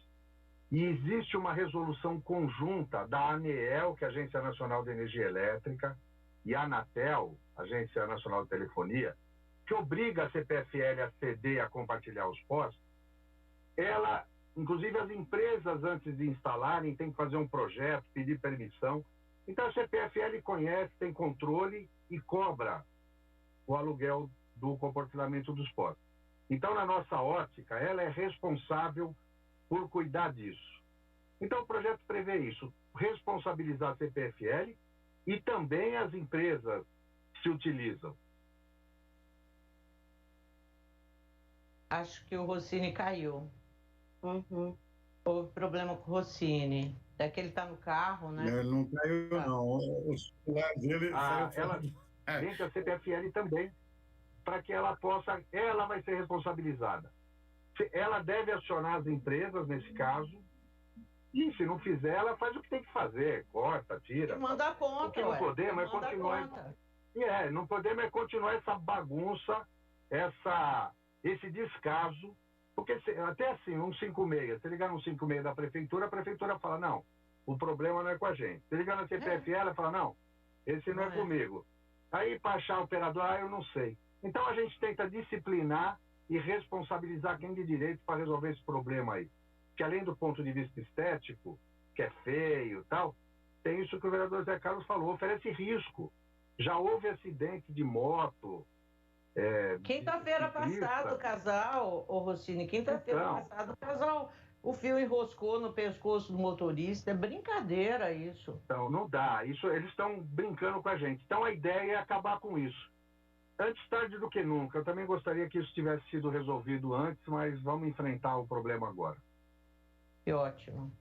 e existe uma resolução conjunta da ANEEL, que é a Agência Nacional de Energia Elétrica, e a Anatel, Agência Nacional de Telefonia, que obriga a CPFL a ceder, a compartilhar os postes, inclusive as empresas, antes de instalarem, têm que fazer um projeto, pedir permissão. Então a CPFL conhece, tem controle e cobra o aluguel do compartilhamento dos postes. Então, na nossa ótica, ela é responsável por cuidar disso. Então, o projeto prevê isso, responsabilizar a CPFL e também as empresas que se utilizam. Acho que o Rossini caiu. Houve problema com o Rossini. Até que ele está no carro, né? Ele não caiu, não. O celular dele... Gente, a CPFL também, para que ela vai ser responsabilizada. Ela deve acionar as empresas, nesse caso, e se não fizer, ela faz o que tem que fazer, corta, tira. E manda a conta, o que não podemos é continuar... não podemos é continuar essa bagunça, esse descaso, porque até assim, um 56, se ligar no 56 da prefeitura, a prefeitura fala, não, o problema não é com a gente. Se ligar na CPFL, ela fala, não, esse não é comigo. Aí, para achar o operador, eu não sei. Então, a gente tenta disciplinar e responsabilizar quem de direito para resolver esse problema aí. Que, além do ponto de vista estético, que é feio e tal, tem isso que o vereador Zé Carlos falou, oferece risco. Já houve acidente de moto. Quinta-feira passada, o casal, Rossini, passada, o casal, o fio enroscou no pescoço do motorista. É brincadeira isso. Então, não dá. Isso, eles estão brincando com a gente. Então, a ideia é acabar com isso. Antes tarde do que nunca. Eu também gostaria que isso tivesse sido resolvido antes, mas vamos enfrentar o problema agora. Que ótimo.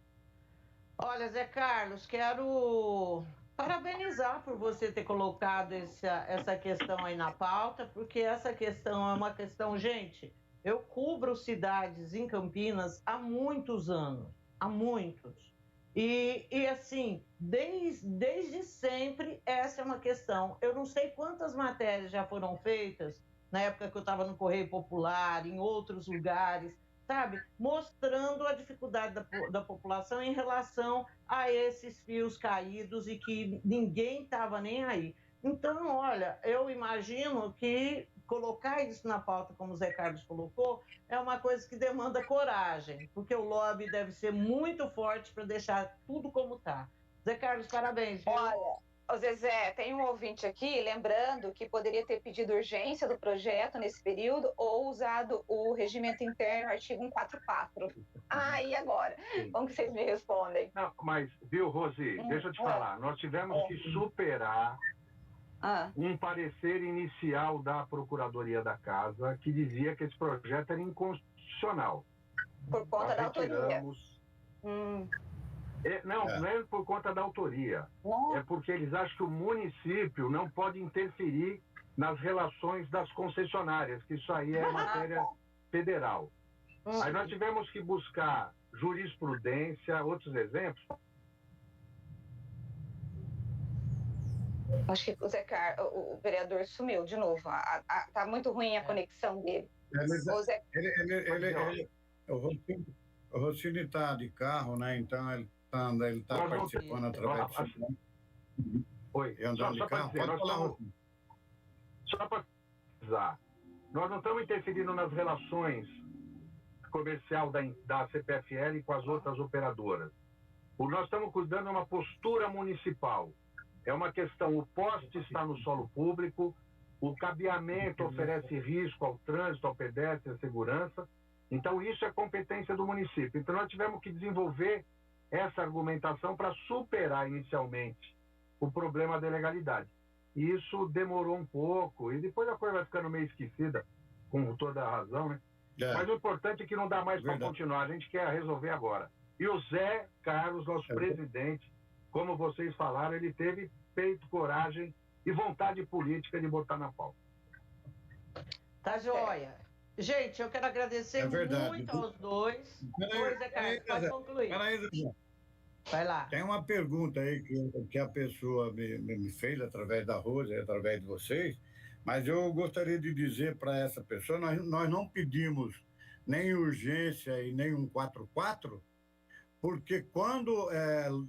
Olha, Zé Carlos, quero parabenizar por você ter colocado essa questão aí na pauta, porque essa questão é uma questão... Gente, eu cubro cidades em Campinas há muitos anos, há muitos. E assim, desde sempre, essa é uma questão. Eu não sei quantas matérias já foram feitas, na época que eu estava no Correio Popular, em outros lugares, sabe? Mostrando a dificuldade da população em relação a esses fios caídos e que ninguém estava nem aí. Então, olha, eu imagino que colocar isso na pauta, como o Zé Carlos colocou, é uma coisa que demanda coragem, porque o lobby deve ser muito forte para deixar tudo como está. Zé Carlos, parabéns. Viu? Olha, Ô Zezé, tem um ouvinte aqui lembrando que poderia ter pedido urgência do projeto nesse período ou usado o regimento interno, artigo 144. E agora? Como que vocês me respondem? Não, mas, viu, Rosi, deixa eu te falar. Nós tivemos que superar um parecer inicial da Procuradoria da Casa que dizia que esse projeto era inconstitucional. Por conta da autoria. Não é por conta da autoria. É porque eles acham que o município não pode interferir nas relações das concessionárias, que isso aí é matéria federal. Aí nós tivemos que buscar jurisprudência, outros exemplos. Acho que o vereador sumiu de novo. Tá muito ruim a conexão dele. O Rossini está de carro, né? Então ele está participando através do... Oi, andando de carro. Pode falar, Rossini. Só para precisar, nós não estamos interferindo nas relações comercial da CPFL com as outras operadoras. Nós estamos cuidando de uma postura municipal. É uma questão, o poste está no solo público, o cabeamento oferece risco ao trânsito, ao pedestre, à segurança. Então, isso é competência do município. Então, nós tivemos que desenvolver essa argumentação para superar inicialmente o problema da ilegalidade. E isso demorou um pouco, e depois a coisa vai ficando meio esquecida, com toda a razão, né? Mas o importante é que não dá mais para continuar, a gente quer resolver agora. E o Zé Carlos, nosso presidente, como vocês falaram, ele teve peito, coragem e vontade política de botar na pauta. Tá joia. Gente, eu quero agradecer muito aos dois. Zé Carlos, pode concluir. Vai lá. Tem uma pergunta aí que a pessoa me fez através da Rosa, através de vocês, mas eu gostaria de dizer para essa pessoa, nós não pedimos nem urgência e nem 144, porque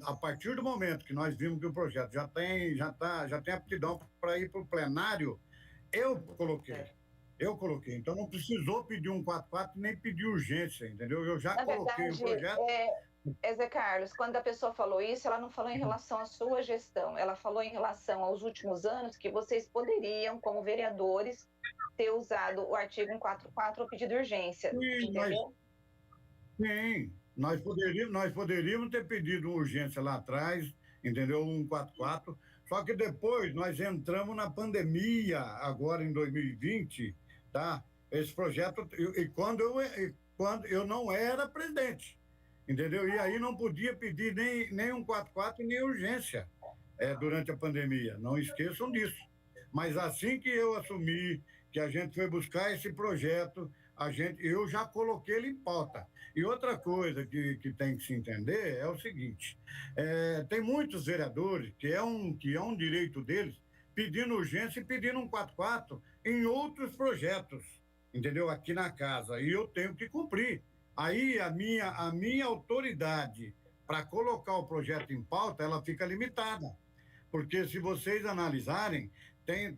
a partir do momento que nós vimos que o projeto já tem aptidão para ir para o plenário, eu coloquei. Então não precisou pedir 144 nem pedir urgência, entendeu? Eu já coloquei o projeto. Zé Carlos, quando a pessoa falou isso, ela não falou em relação à sua gestão, ela falou em relação aos últimos anos que vocês poderiam, como vereadores, ter usado o artigo 144 ou pedido urgência. Sim, nós poderíamos ter pedido urgência lá atrás, entendeu? 144, só que depois nós entramos na pandemia, agora em 2020, tá? Esse projeto, quando eu não era presidente, entendeu? E aí não podia pedir nem 144 e nem urgência durante a pandemia, não esqueçam disso. Mas assim que eu assumi, que a gente foi buscar esse projeto, eu já coloquei ele em pauta. E outra coisa que tem que se entender é o seguinte, tem muitos vereadores, que é um direito deles, pedindo urgência e pedindo 144 em outros projetos, entendeu? Aqui na casa, e eu tenho que cumprir. Aí a minha autoridade para colocar o projeto em pauta, ela fica limitada. Porque se vocês analisarem, tem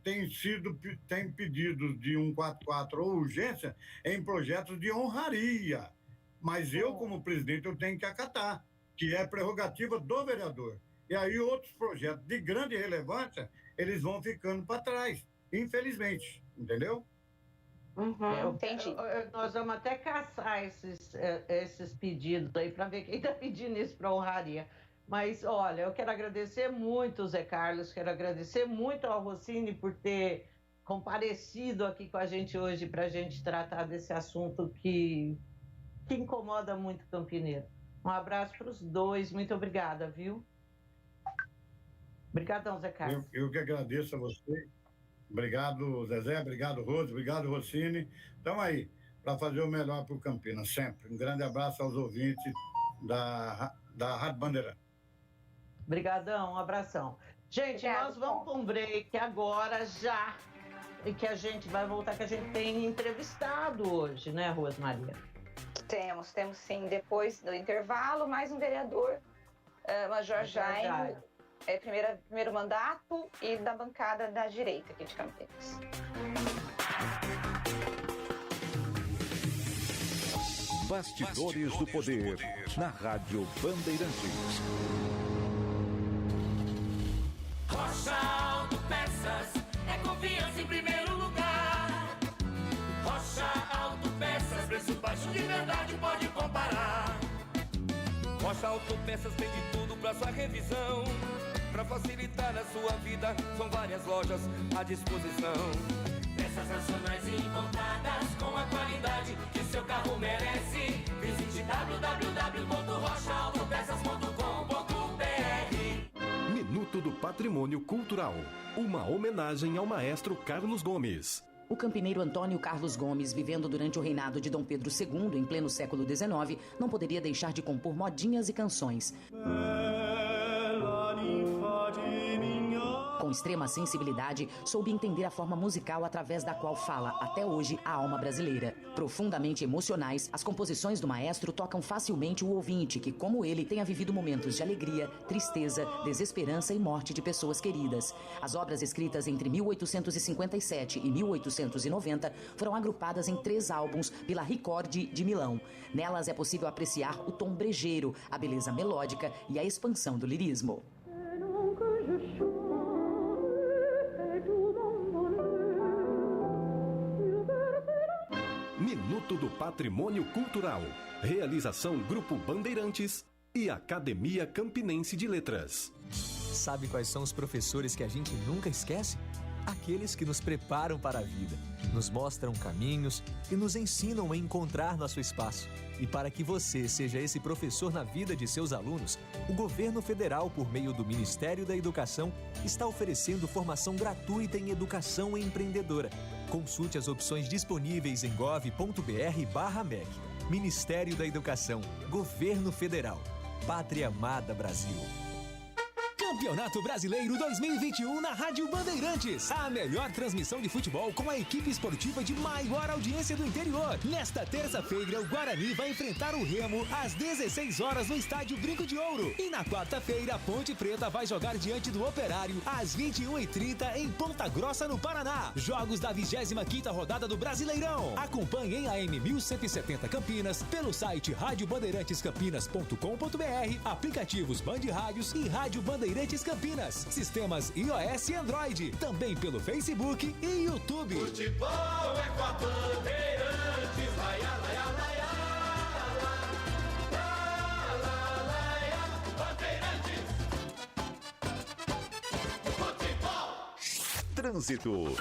pedidos de 144 ou urgência em projetos de honraria. Mas eu, como presidente, eu tenho que acatar, que é prerrogativa do vereador. E aí outros projetos de grande relevância, eles vão ficando para trás, infelizmente, entendeu? Entendi. Nós vamos até caçar esses pedidos aí para ver quem está pedindo isso para honraria. Mas, olha, eu quero agradecer muito o Zé Carlos, quero agradecer muito ao Rossini por ter comparecido aqui com a gente hoje para a gente tratar desse assunto que incomoda muito o campineiro. Um abraço para os dois, muito obrigada, viu? Obrigadão, Zé Carlos. Eu que agradeço a você. Obrigado, Zezé, obrigado, Rose, obrigado, Rossini. Estamos aí para fazer o melhor para o Campinas, sempre. Um grande abraço aos ouvintes da Rádio Bandeirante. Obrigadão, um abração. Gente, nós vamos para um break agora já, e que a gente vai voltar, que a gente tem entrevistado hoje, né, Rosmaria? Temos sim. Depois do intervalo, mais um vereador, Major Jaime, primeiro mandato e da bancada da direita aqui de Campinas. Bastidores do Poder, na Rádio Bandeirantes. Rocha Autopeças tem de tudo pra sua revisão. Pra facilitar a sua vida, são várias lojas à disposição. Peças nacionais e importadas com a qualidade que seu carro merece. Visite www.rochaautopeças.com.br. Minuto do Patrimônio Cultural. Uma homenagem ao maestro Carlos Gomes. O campineiro Antônio Carlos Gomes, vivendo durante o reinado de Dom Pedro II, em pleno século XIX, não poderia deixar de compor modinhas e canções. Com extrema sensibilidade, soube entender a forma musical através da qual fala, até hoje, a alma brasileira. Profundamente emocionais, as composições do maestro tocam facilmente o ouvinte que, como ele, tenha vivido momentos de alegria, tristeza, desesperança e morte de pessoas queridas. As obras escritas entre 1857 e 1890 foram agrupadas em 3 álbuns pela Ricordi de Milão. Nelas é possível apreciar o tom brejeiro, a beleza melódica e a expansão do lirismo. Minuto do Patrimônio Cultural. Realização Grupo Bandeirantes e Academia Campinense de Letras. Sabe quais são os professores que a gente nunca esquece? Aqueles que nos preparam para a vida, nos mostram caminhos e nos ensinam a encontrar nosso espaço. E para que você seja esse professor na vida de seus alunos, o governo federal, por meio do Ministério da Educação, está oferecendo formação gratuita em educação empreendedora. Consulte as opções disponíveis em gov.br/MEC. Ministério da Educação, Governo Federal, Pátria Amada Brasil. Campeonato Brasileiro 2021 na Rádio Bandeirantes. A melhor transmissão de futebol com a equipe esportiva de maior audiência do interior. Nesta terça-feira, o Guarani vai enfrentar o Remo às 16 horas no estádio Brinco de Ouro. E na quarta-feira, a Ponte Preta vai jogar diante do Operário às 21h30 em Ponta Grossa, no Paraná. Jogos da 25ª rodada do Brasileirão. Acompanhe em AM 1170 Campinas, pelo site radiobandeirantescampinas.com.br, aplicativos Band Rádios e Rádio Bandeirantes Campinas, sistemas iOS e Android, também pelo Facebook e YouTube. Futebol é com a Bandeirantes, laia, laia, laia, laia, Bandeirantes. Futebol. Trânsito.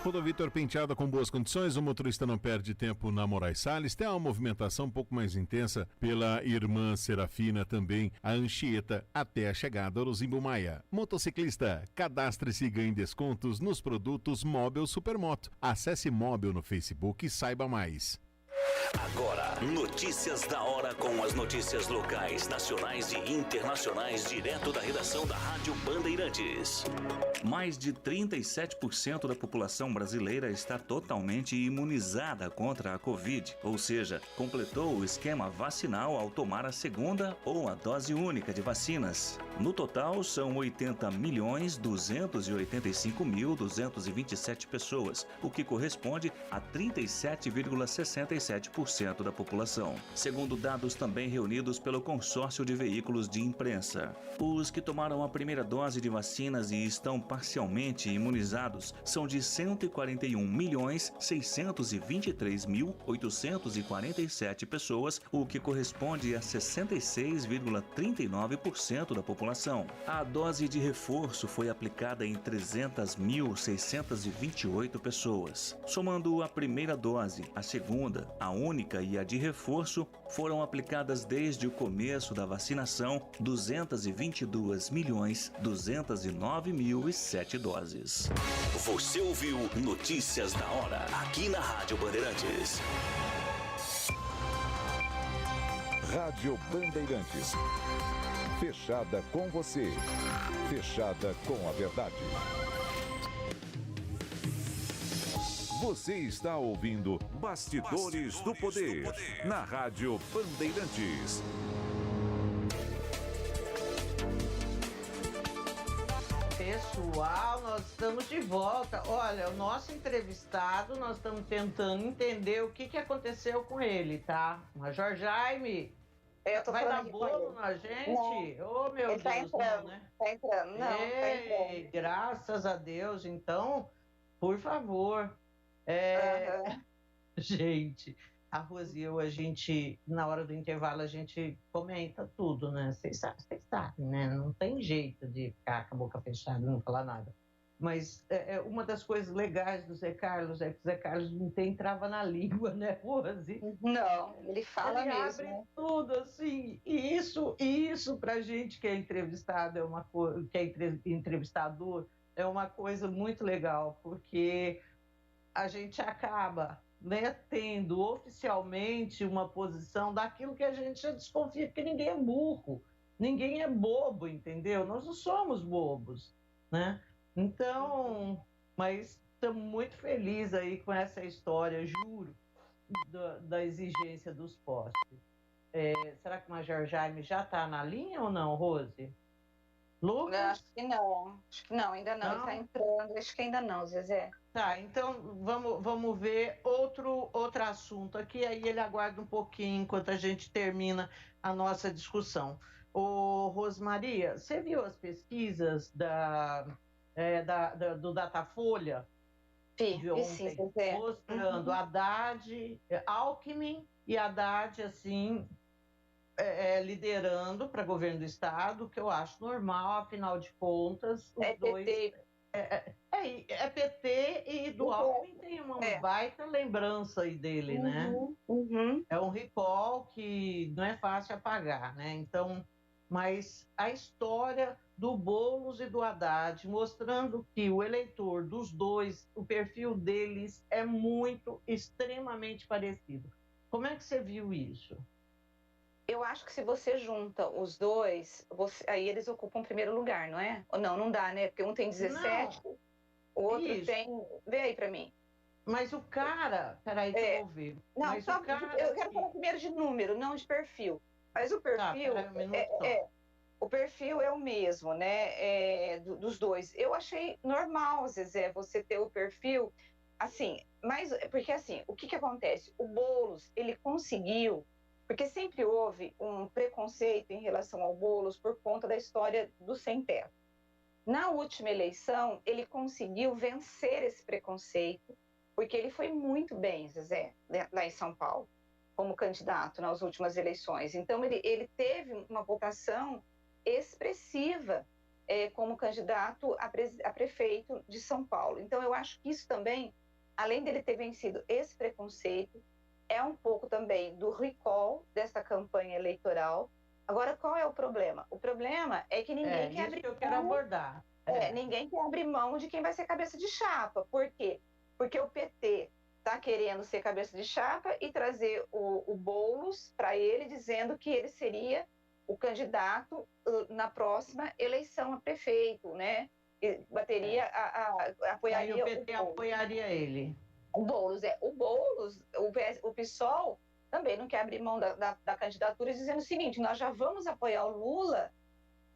Rodovia Vitor Penteada com boas condições, o motorista não perde tempo na Moraes Salles. Tem uma movimentação um pouco mais intensa pela Irmã Serafina, também a Anchieta, até a chegada ao Zimbo Maia. Motociclista, cadastre-se e ganhe descontos nos produtos Móbil Supermoto. Acesse Móbil no Facebook e saiba mais. Agora, notícias da hora com as notícias locais, nacionais e internacionais, direto da redação da Rádio Bandeirantes. Mais de 37% da população brasileira está totalmente imunizada contra a Covid, ou seja, completou o esquema vacinal ao tomar a segunda ou a dose única de vacinas. No total, são 80.285.227 pessoas, o que corresponde a 37,67% da população, segundo dados também reunidos pelo Consórcio de Veículos de Imprensa. Os que tomaram a primeira dose de vacinas e estão parcialmente imunizados são de 141.623.847 pessoas, o que corresponde a 66,39% da população. A dose de reforço foi aplicada em 300.628 pessoas. Somando a primeira dose, a segunda, a única e a de reforço, foram aplicadas desde o começo da vacinação 222.209.007 doses. Você ouviu Notícias da Hora, aqui na Rádio Bandeirantes. Rádio Bandeirantes. Fechada com você. Fechada com a verdade. Você está ouvindo Bastidores do Poder, na Rádio Bandeirantes. Pessoal, nós estamos de volta. Olha, o nosso entrevistado, nós estamos tentando entender o que aconteceu com ele, tá? Major Jaime, vai dar bolo na gente? Ô, meu Deus, tá entrando, né? Tá entrando, não, Ei, tá entrando. Graças a Deus, então, por favor. Gente, a Rose e eu, a gente, na hora do intervalo, a gente comenta tudo, né? Vocês sabem, né? Não tem jeito de ficar com a boca fechada e não falar nada. Mas uma das coisas legais do Zé Carlos é que o Zé Carlos não tem trava na língua, né, Rose? Não, ele fala ele mesmo. Abre tudo, assim. E isso pra gente que é entrevistado, que é entrevistador, é uma coisa muito legal, porque a gente acaba, né, tendo oficialmente uma posição daquilo que a gente já desconfia, porque ninguém é burro, ninguém é bobo, entendeu? Nós não somos bobos, né? Então, mas estamos muito felizes aí com essa história, juro, da exigência dos postes. Será que o Major Jaime já está na linha ou não, Rose? Lucas? Acho que não, ainda não. Ele está entrando, acho que ainda não, Zezé. Tá, então vamos ver outro assunto aqui, aí ele aguarda um pouquinho enquanto a gente termina a nossa discussão. Ô, Rosmaria, você viu as pesquisas do Datafolha? Sim, Zezé. Mostrando Haddad, Alckmin e Haddad, assim, liderando para governo do Estado, que eu acho normal, afinal de contas, os dois... PT. É PT e do Alckmin tem uma baita lembrança aí dele, né? É um recall que não é fácil apagar, né? Então, mas a história do Boulos e do Haddad, mostrando que o eleitor dos dois, o perfil deles é extremamente parecido. Como é que você viu isso? Eu acho que se você junta os dois, aí eles ocupam o primeiro lugar, não é? Ou não dá, né? Porque um tem 17, o outro tem... Vê aí pra mim. Mas o cara... Peraí que eu vou ver. Não, mas só, eu quero falar primeiro de número, não de perfil. Mas o perfil... o perfil é o mesmo, né? Dos dois. Eu achei normal, Zezé, você ter o perfil... Assim, mas... Porque, assim, o que acontece? O Boulos, ele conseguiu... Porque sempre houve um preconceito em relação ao Boulos por conta da história do sem-teto. Na última eleição, ele conseguiu vencer esse preconceito, porque ele foi muito bem, Zezé, lá em São Paulo, como candidato nas últimas eleições. Então, ele teve uma votação expressiva como candidato a prefeito de São Paulo. Então, eu acho que isso também, além dele ter vencido esse preconceito, é um pouco também do recall dessa campanha eleitoral. Agora, qual é o problema? O problema é que ninguém quer abrir mão. Eu quero abordar. Ninguém quer abrir mão de quem vai ser cabeça de chapa. Por quê? Porque o PT está querendo ser cabeça de chapa e trazer o Boulos para ele, dizendo que ele seria o candidato na próxima eleição a prefeito, né? E bateria, apoiaria aí o PT apoiaria ele. O Boulos, o PSOL também não quer abrir mão da candidatura, dizendo o seguinte: nós já vamos apoiar o Lula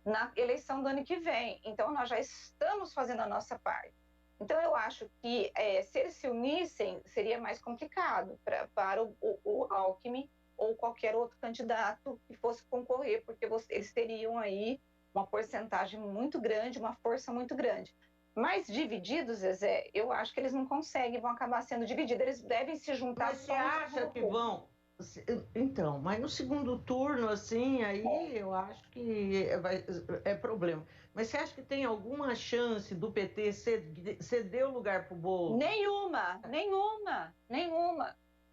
na eleição do ano que vem, então nós já estamos fazendo a nossa parte. Então eu acho que se eles se unissem, seria mais complicado para o Alckmin ou qualquer outro candidato que fosse concorrer, porque eles teriam aí uma porcentagem muito grande, uma força muito grande. Mas divididos, Zezé, eu acho que eles não conseguem, vão acabar sendo divididos. Eles devem se juntar. Mas você acha que vão? Então, mas no segundo turno, assim, aí eu acho que é problema. Mas você acha que tem alguma chance do PT ceder o lugar para o Boulos? Nenhuma.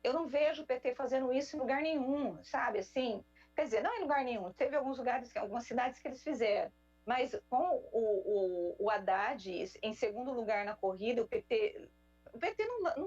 Eu não vejo o PT fazendo isso em lugar nenhum, sabe? Assim, quer dizer, não em lugar nenhum. Teve alguns lugares, algumas cidades que eles fizeram. Mas com o Haddad em segundo lugar na corrida, o PT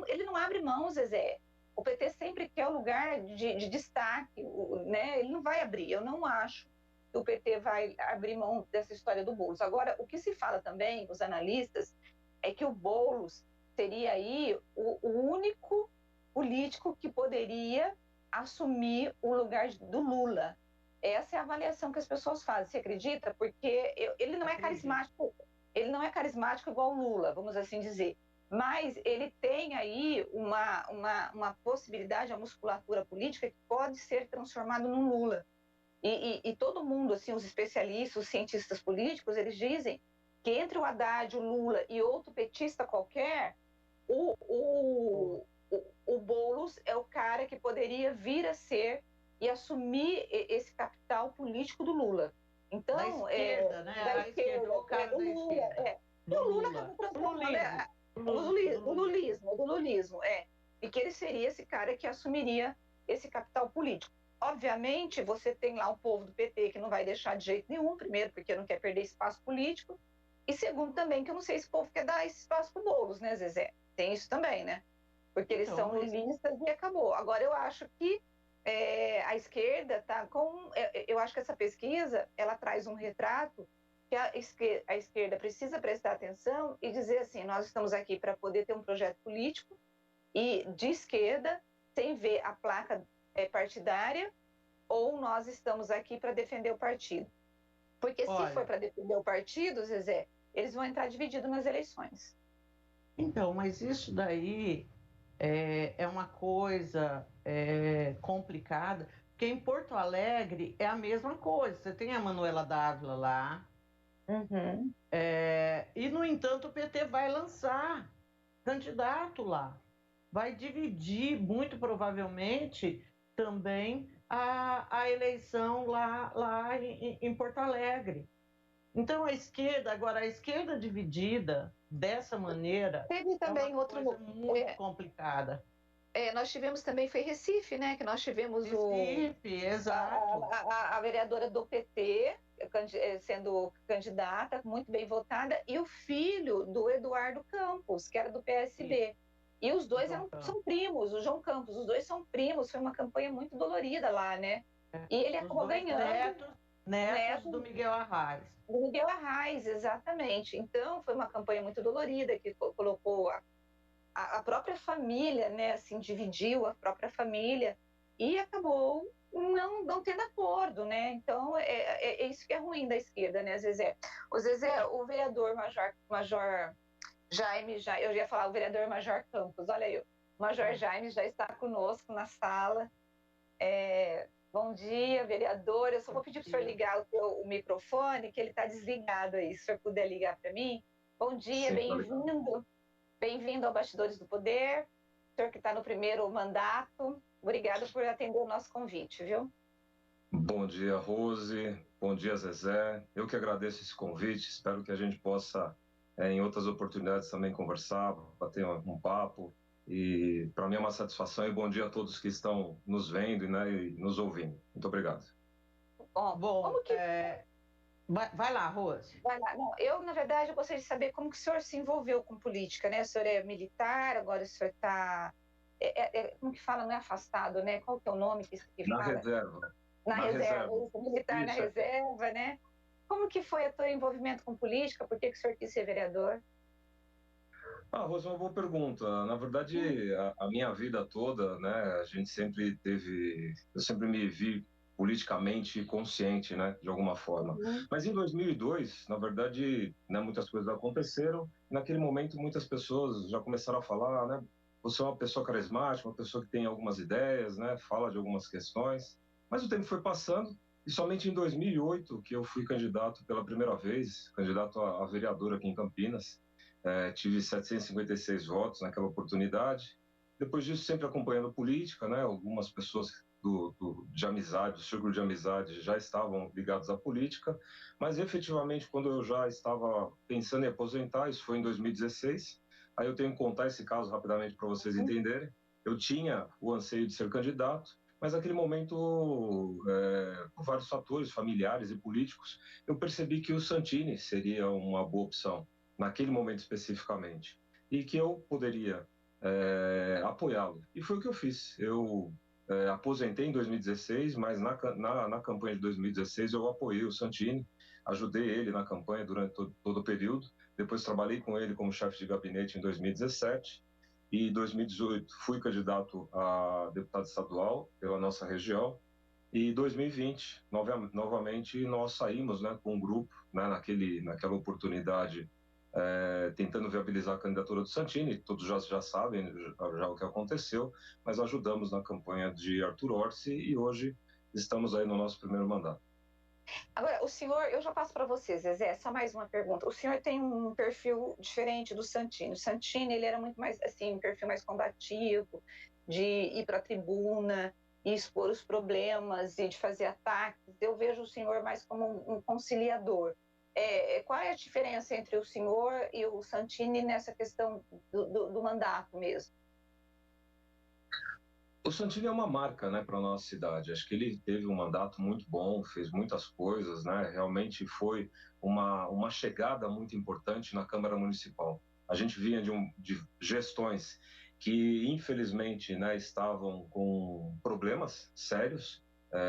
ele não abre mão, Zezé. O PT sempre quer o lugar de destaque, né? Ele não vai abrir. Eu não acho que o PT vai abrir mão dessa história do Boulos. Agora, o que se fala também, os analistas, é que o Boulos seria aí o único político que poderia assumir o lugar do Lula. Essa é a avaliação que as pessoas fazem. Você acredita? Porque ele não é carismático. Ele não é carismático igual o Lula, vamos assim dizer. Mas ele tem aí uma possibilidade, a musculatura política que pode ser transformado num Lula. E todo mundo, assim, os especialistas, os cientistas políticos, eles dizem que entre o Haddad, o Lula e outro petista qualquer, o o Boulos é o cara que poderia vir a ser e assumir esse capital político do Lula. Então, da esquerda, né? Da esquerda, o cara do da Lula, esquerda. O Lula acabou transformando do lulismo, e que ele seria esse cara que assumiria esse capital político. Obviamente, você tem lá o povo do PT que não vai deixar de jeito nenhum, primeiro, porque não quer perder espaço político, e segundo também, que eu não sei se o povo quer dar esse espaço para o Boulos, né, Zezé? Tem isso também, né? Porque eles são lulistas e acabou. Agora, eu acho que a esquerda está com... Eu acho que essa pesquisa, ela traz um retrato que a esquerda precisa prestar atenção e dizer assim, nós estamos aqui para poder ter um projeto político e de esquerda, sem ver a placa partidária, ou nós estamos aqui para defender o partido. Porque se for para defender o partido, Zezé, eles vão entrar divididos nas eleições. Então, mas isso daí é uma coisa complicada, porque em Porto Alegre é a mesma coisa. Você tem a Manuela Dávila lá, e, no entanto, o PT vai lançar candidato lá. Vai dividir, muito provavelmente, também a eleição lá em Porto Alegre. Então, a esquerda dividida dessa maneira teve também é uma coisa muito complicada. Nós tivemos também, foi Recife, né? Que nós tivemos Recife, exato. A vereadora do PT sendo candidata, muito bem votada, e o filho do Eduardo Campos, que era do PSB. Sim. E os dois são primos, o João Campos, os dois são primos, foi uma campanha muito dolorida lá, né? E ele acabou ganhando. Netos do Miguel Arraes. Do Miguel Arraes, exatamente. Então, foi uma campanha muito dolorida, que colocou a própria família, né? Assim, dividiu a própria família e acabou não tendo acordo, né? Então, é isso que é ruim da esquerda, né, Zezé? O vereador Major Jaime, eu ia falar o vereador Major Campos, olha aí, o Major Jaime já está conosco na sala. Bom dia, vereador. Eu só vou pedir para o senhor ligar o microfone, que ele está desligado aí. Se o senhor puder ligar para mim. Bom dia, bem-vindo. Bem-vindo ao Bastidores do Poder. O senhor que está no primeiro mandato. Obrigada por atender o nosso convite, viu? Bom dia, Rose. Bom dia, Zezé. Eu que agradeço esse convite. Espero que a gente possa, em outras oportunidades, também conversar, bater um papo. E para mim é uma satisfação e bom dia a todos que estão nos vendo, né, e nos ouvindo. Muito obrigado. Bom, como que... vai lá, Rose. Vai lá. Não, eu, na verdade, eu gostaria de saber como que o senhor se envolveu com política, né? O senhor é militar, agora o senhor está... como que fala? Não é afastado, né? Qual que é o nome que fala? Na reserva. Na reserva. Militar isso. Na reserva, né? Como que foi o seu envolvimento com política? Por que o senhor quis ser vereador? Rosa, uma boa pergunta. Na verdade, a minha vida toda, né, eu sempre me vi politicamente consciente, né, de alguma forma. Mas em 2002, na verdade, né, muitas coisas aconteceram. Naquele momento, muitas pessoas já começaram a falar, né, você é uma pessoa carismática, uma pessoa que tem algumas ideias, né, fala de algumas questões. Mas o tempo foi passando e somente em 2008 que eu fui candidato pela primeira vez, candidato a vereador aqui em Campinas. Tive 756 votos naquela oportunidade. Depois disso, sempre acompanhando política, né? Algumas pessoas de amizade, do círculo de amizade, já estavam ligados à política, mas efetivamente, quando eu já estava pensando em aposentar, isso foi em 2016, aí eu tenho que contar esse caso rapidamente para vocês entenderem. Eu tinha o anseio de ser candidato, mas naquele momento, por vários fatores familiares e políticos, eu percebi que o Santini seria uma boa opção, naquele momento especificamente, e que eu poderia apoiá-lo. E foi o que eu fiz. Eu aposentei em 2016, mas na campanha de 2016 eu apoiei o Santini, ajudei ele na campanha durante todo o período. Depois trabalhei com ele como chefe de gabinete em 2017, e em 2018 fui candidato a deputado estadual pela nossa região. E em 2020, novamente, nós saímos, né, com um grupo, né, naquela oportunidade, tentando viabilizar a candidatura do Santini. Todos já sabem já o que aconteceu, mas ajudamos na campanha de Arthur Orsi e hoje estamos aí no nosso primeiro mandato. Agora, o senhor, eu já passo para você, Zezé, só mais uma pergunta. O senhor tem um perfil diferente do Santini. O Santini, ele era muito mais, assim, um perfil mais combativo, de ir para a tribuna e expor os problemas e de fazer ataques. Eu vejo o senhor mais como um conciliador. Qual é a diferença entre o senhor e o Santini nessa questão do mandato mesmo? O Santini é uma marca, né, para a nossa cidade. Acho que ele teve um mandato muito bom, fez muitas coisas, né? Realmente foi uma chegada muito importante na Câmara Municipal. A gente vinha de gestões que, infelizmente, né, estavam com problemas sérios,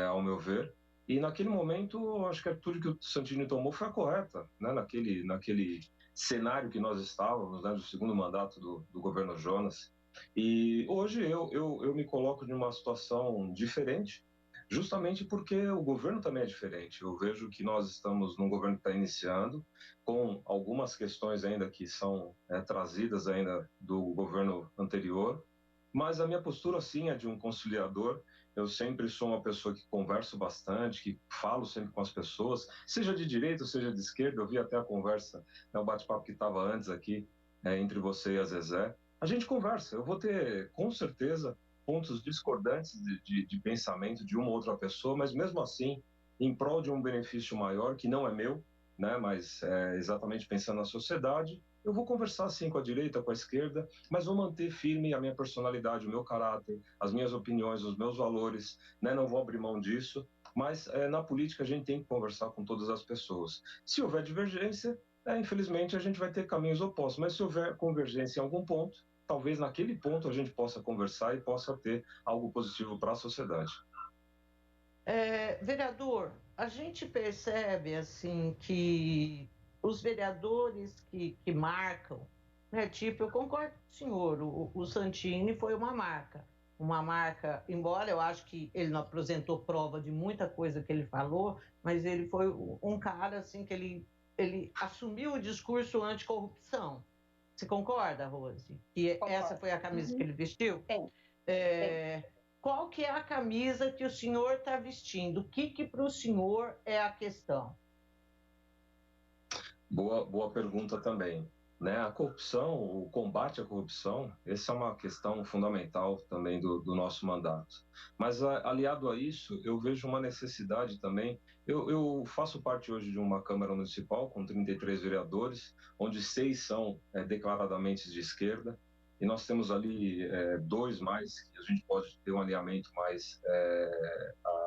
ao meu ver. E naquele momento, acho que a atitude que o Santini tomou foi a correta, né? Naquele cenário que nós estávamos, né, do segundo mandato do governo Jonas. E hoje eu me coloco numa situação diferente, justamente porque o governo também é diferente. Eu vejo que nós estamos num governo que está iniciando, com algumas questões ainda que são trazidas ainda do governo anterior, mas a minha postura, sim, é de um conciliador. Eu sempre sou uma pessoa que converso bastante, que falo sempre com as pessoas, seja de direita ou seja de esquerda. Eu vi até a conversa, o bate-papo que estava antes aqui, entre você e a Zezé. A gente conversa. Eu vou ter, com certeza, pontos discordantes de pensamento de uma ou outra pessoa, mas mesmo assim, em prol de um benefício maior, que não é meu, né, mas exatamente pensando na sociedade, eu vou conversar sim com a direita, com a esquerda, mas vou manter firme a minha personalidade, o meu caráter, as minhas opiniões, os meus valores, né, não vou abrir mão disso, mas na política a gente tem que conversar com todas as pessoas. Se houver divergência, infelizmente a gente vai ter caminhos opostos, mas se houver convergência em algum ponto, talvez naquele ponto a gente possa conversar e possa ter algo positivo para a sociedade. Vereador, a gente percebe assim que os vereadores que marcam, né, tipo, eu concordo com o senhor, o Santini foi uma marca, embora eu acho que ele não apresentou prova de muita coisa que ele falou, mas ele foi um cara assim que ele assumiu o discurso anticorrupção. Você concorda, Rose? Que essa foi a camisa que ele vestiu? Sim. Qual que é a camisa que o senhor está vestindo? O que para o senhor é a questão? Boa pergunta também. Né? A corrupção, o combate à corrupção, essa é uma questão fundamental também do nosso mandato. Mas, aliado a isso, eu vejo uma necessidade também. Eu faço parte hoje de uma Câmara Municipal com 33 vereadores, onde 6 são declaradamente de esquerda, e nós temos ali 2 mais, que a gente pode ter um alinhamento mais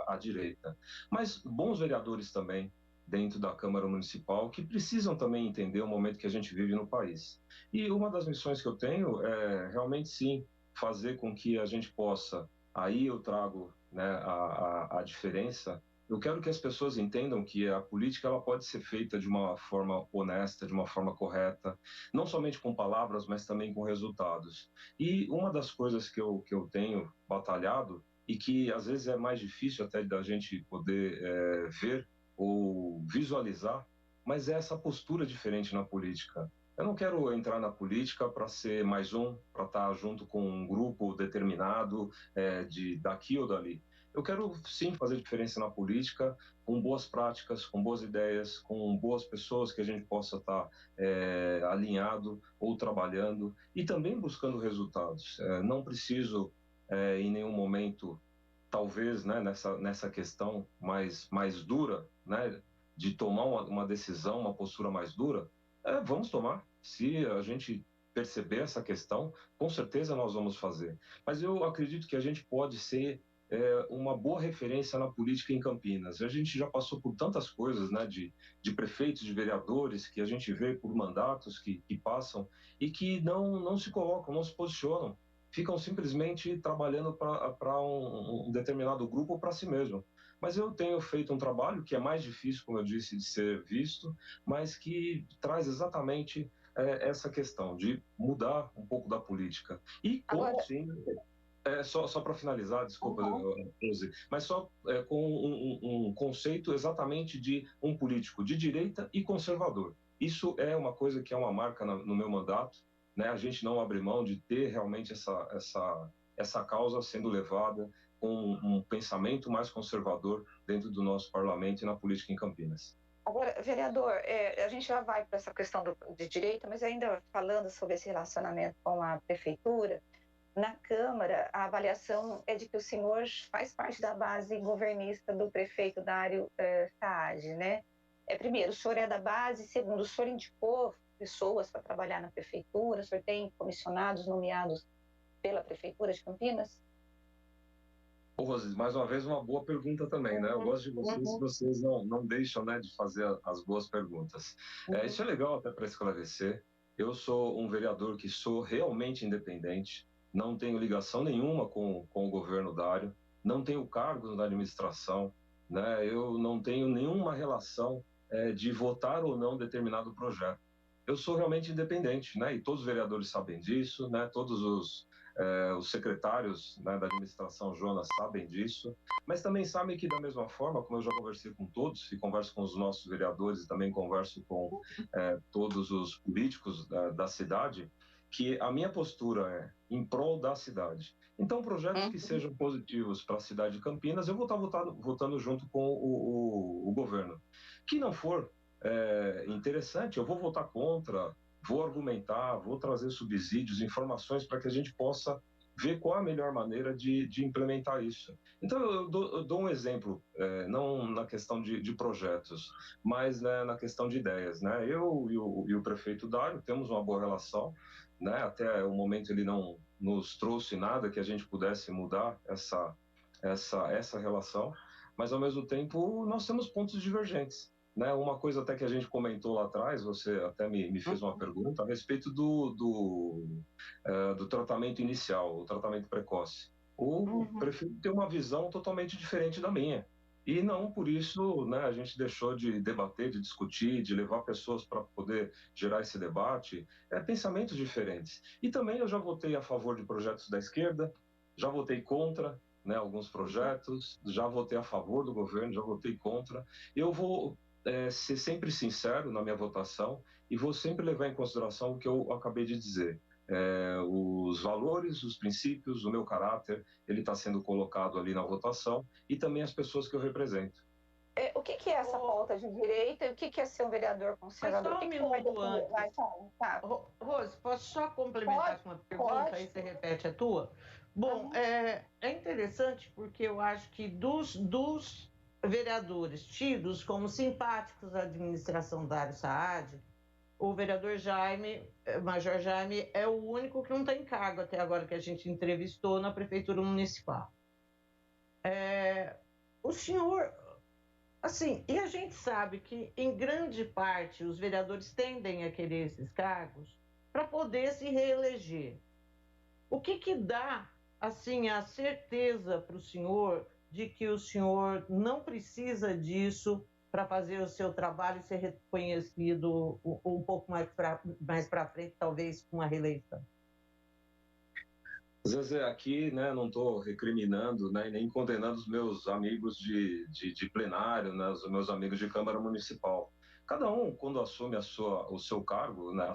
à direita. Mas bons vereadores também, dentro da Câmara Municipal, que precisam também entender o momento que a gente vive no país. E uma das missões que eu tenho é realmente, sim, fazer com que a gente possa, aí eu trago, né, a diferença. Eu quero que as pessoas entendam que a política ela pode ser feita de uma forma honesta, de uma forma correta, não somente com palavras, mas também com resultados. E uma das coisas que eu tenho batalhado, e que às vezes é mais difícil até da gente poder ver, ou visualizar, mas é essa postura diferente na política. Eu não quero entrar na política para ser mais um, para estar junto com um grupo determinado daqui ou dali. Eu quero sim fazer diferença na política, com boas práticas, com boas ideias, com boas pessoas que a gente possa estar alinhado ou trabalhando e também buscando resultados. Não preciso em nenhum momento, talvez, né, nessa questão mais dura, né, de tomar uma decisão, uma postura mais dura, vamos tomar. Se a gente perceber essa questão, com certeza nós vamos fazer. Mas eu acredito que a gente pode ser uma boa referência na política em Campinas. A gente já passou por tantas coisas, né, de prefeitos, de vereadores, que a gente vê por mandatos que passam e que não se colocam, não se posicionam. Ficam simplesmente trabalhando para um determinado grupo ou para si mesmo. Mas eu tenho feito um trabalho que é mais difícil, como eu disse, de ser visto, mas que traz exatamente essa questão de mudar um pouco da política. E como, sim, só para finalizar, desculpa, Rose, mas só com um conceito exatamente de um político de direita e conservador. Isso é uma coisa que é uma marca no meu mandato. Né? A gente não abre mão de ter realmente essa causa sendo levada com um pensamento mais conservador dentro do nosso parlamento e na política em Campinas. Agora, vereador, a gente já vai para essa questão de direita, mas ainda falando sobre esse relacionamento com a prefeitura, na Câmara, a avaliação é de que o senhor faz parte da base governista do prefeito Dário Saad, né? Primeiro, o senhor é da base, segundo, o senhor indicou pessoas para trabalhar na prefeitura, o senhor tem comissionados nomeados pela prefeitura de Campinas? Rose, mais uma vez, uma boa pergunta também, né? Eu gosto de vocês não deixam, né, de fazer as boas perguntas. Isso é legal até para esclarecer. Eu sou um vereador que sou realmente independente, não tenho ligação nenhuma com o governo Dário, não tenho cargo na administração, né? Eu não tenho nenhuma relação de votar ou não determinado projeto. Eu sou realmente independente, né? E todos os vereadores sabem disso, né? Todos os secretários, né, da administração Jonas sabem disso, mas também sabem que, da mesma forma, como eu já conversei com todos, e converso com os nossos vereadores, e também converso com todos os políticos da cidade, que a minha postura é em prol da cidade. Então, projetos que sejam positivos para a cidade de Campinas, eu vou estar votando junto com o governo. Que não for interessante, eu vou votar contra, vou argumentar, vou trazer subsídios, informações para que a gente possa ver qual a melhor maneira de implementar isso. Então, eu dou um exemplo, não na questão de projetos, mas, né, na questão de ideias, né? Eu e o prefeito Dário temos uma boa relação, né? Até o momento ele não nos trouxe nada que a gente pudesse mudar essa relação, mas, ao mesmo tempo, nós temos pontos divergentes. Né, uma coisa até que a gente comentou lá atrás, você até me fez uma pergunta a respeito do tratamento inicial, o tratamento precoce. O prefeito tem uma visão totalmente diferente da minha. E não por isso, né, a gente deixou de debater, de discutir, de levar pessoas para poder gerar esse debate. Pensamentos diferentes. E também eu já votei a favor de projetos da esquerda, já votei contra, né, alguns projetos, já votei a favor do governo, já votei contra. Eu vou ser sempre sincero na minha votação e vou sempre levar em consideração o que eu acabei de dizer. Os valores, os princípios, o meu caráter, ele está sendo colocado ali na votação e também as pessoas que eu represento. O que é essa pauta de direita e o que é ser um vereador conservador? Mas só um minuto antes. Rose, posso só complementar com uma pergunta, aí você repete a tua? Bom, é interessante porque eu acho que dos vereadores tidos como simpáticos à administração Dário Saad, o vereador Major Jaime, é o único que não tem cargo até agora que a gente entrevistou na Prefeitura Municipal. O senhor, assim, e a gente sabe que, em grande parte, os vereadores tendem a querer esses cargos para poder se reeleger. O que dá, assim, a certeza para o senhor de que o senhor não precisa disso para fazer o seu trabalho e ser reconhecido um pouco mais para frente, talvez com a reeleição? Zezé, aqui, né, não estou recriminando, né, nem condenando os meus amigos de plenário, né, os meus amigos de Câmara Municipal. Cada um, quando assume o seu cargo, né,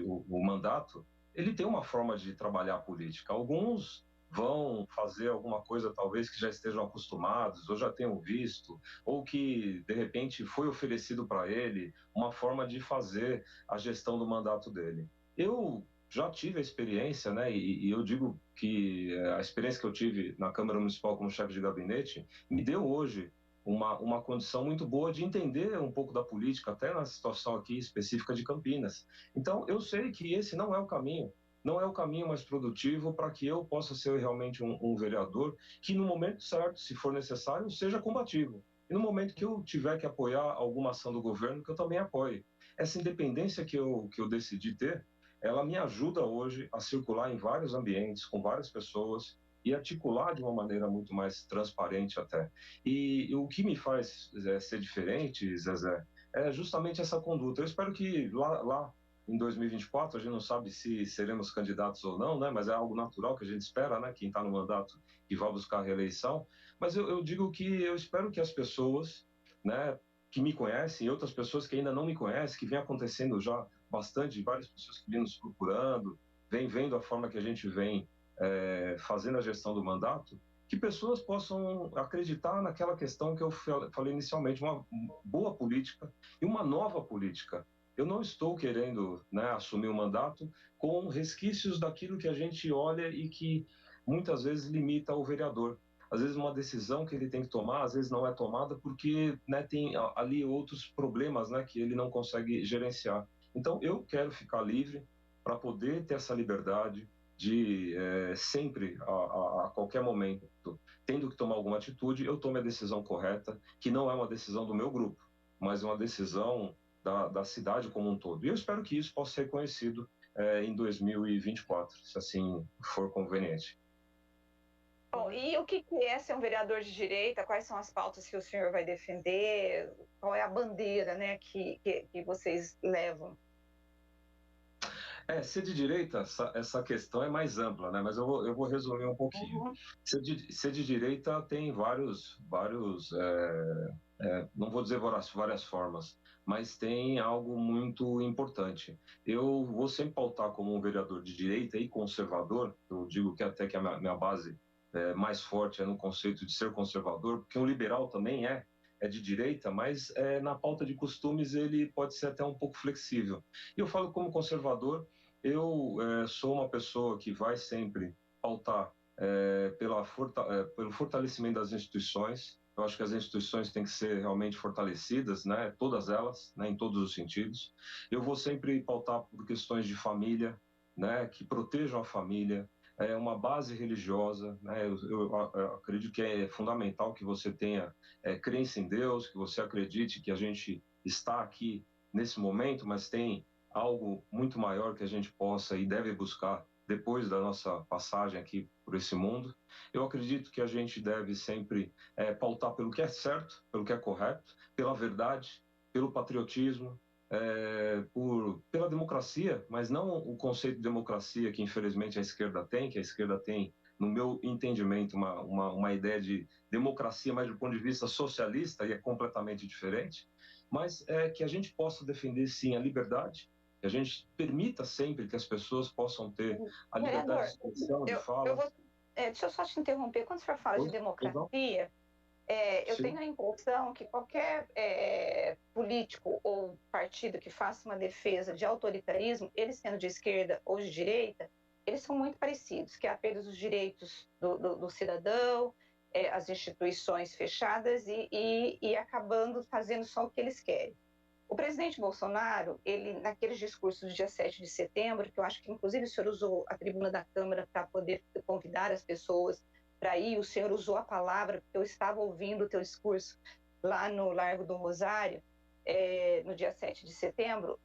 o mandato, ele tem uma forma de trabalhar a política. Alguns vão fazer alguma coisa talvez que já estejam acostumados, ou já tenham visto, ou que, de repente, foi oferecido para ele uma forma de fazer a gestão do mandato dele. Eu já tive a experiência, né, e eu digo que a experiência que eu tive na Câmara Municipal como chefe de gabinete me deu hoje uma condição muito boa de entender um pouco da política, até na situação aqui específica de Campinas. Então, eu sei que esse não é o caminho. Não é o caminho mais produtivo para que eu possa ser realmente um vereador que, no momento certo, se for necessário, seja combativo. E no momento que eu tiver que apoiar alguma ação do governo, que eu também apoie. Essa independência que eu decidi ter, ela me ajuda hoje a circular em vários ambientes, com várias pessoas, e articular de uma maneira muito mais transparente até. E o que me faz ser diferente, Zezé, é justamente essa conduta. Eu espero que lá em 2024, a gente não sabe se seremos candidatos ou não, né? Mas é algo natural que a gente espera, né? Quem está no mandato e vai buscar a reeleição. Mas eu digo que eu espero que as pessoas, né, que me conhecem e outras pessoas que ainda não me conhecem, que vem acontecendo já bastante, várias pessoas que vêm nos procurando, vem vendo a forma que a gente vem fazendo a gestão do mandato, que pessoas possam acreditar naquela questão que eu falei inicialmente, uma boa política e uma nova política. Eu não estou querendo, né, assumir o mandato com resquícios daquilo que a gente olha e que muitas vezes limita o vereador. Às vezes uma decisão que ele tem que tomar, às vezes não é tomada porque, né, tem ali outros problemas, né, que ele não consegue gerenciar. Então eu quero ficar livre para poder ter essa liberdade de sempre, a qualquer momento, tendo que tomar alguma atitude, eu tome a decisão correta, que não é uma decisão do meu grupo, mas uma decisão da cidade como um todo. E eu espero que isso possa ser reconhecido em 2024, se assim for conveniente. Bom, e o que é ser um vereador de direita? Quais são as pautas que o senhor vai defender? Qual é a bandeira, né, que vocês levam? Ser de direita, essa questão é mais ampla, né? Mas eu vou resumir um pouquinho. Ser de direita tem vários não vou dizer várias formas, mas tem algo muito importante. Eu vou sempre pautar como um vereador de direita e conservador, eu digo que até que a minha base mais forte é no conceito de ser conservador, porque um liberal também é de direita, mas na pauta de costumes ele pode ser até um pouco flexível. E eu falo como conservador, eu sou uma pessoa que vai sempre pautar pelo fortalecimento das instituições. Eu acho que as instituições têm que ser realmente fortalecidas, né? Todas elas, né? Em todos os sentidos. Eu vou sempre pautar por questões de família, né? Que protejam a família, uma base religiosa, né? Eu acredito que é fundamental que você tenha crença em Deus, que você acredite que a gente está aqui nesse momento, mas tem algo muito maior que a gente possa e deve buscar depois da nossa passagem aqui por esse mundo. Eu acredito que a gente deve sempre pautar pelo que é certo, pelo que é correto, pela verdade, pelo patriotismo, pela democracia, mas não o conceito de democracia que infelizmente a esquerda tem, que a esquerda tem, no meu entendimento, uma ideia de democracia, mas do ponto de vista socialista, e é completamente diferente, mas que a gente possa defender sim a liberdade, que a gente permita sempre que as pessoas possam ter a liberdade de expressão, de fala. Deixa eu só te interromper. Quando o senhor fala de democracia, eu tenho a impressão que qualquer político ou partido que faça uma defesa de autoritarismo, eles sendo de esquerda ou de direita, eles são muito parecidos, que é a perda dos direitos do cidadão, as instituições fechadas e acabando fazendo só o que eles querem. O presidente Bolsonaro, ele, naqueles discursos do dia 7 de setembro, que eu acho que inclusive o senhor usou a tribuna da Câmara para poder convidar as pessoas para ir, o senhor usou a palavra, porque eu estava ouvindo o teu discurso lá no Largo do Rosário, no dia 7 de setembro.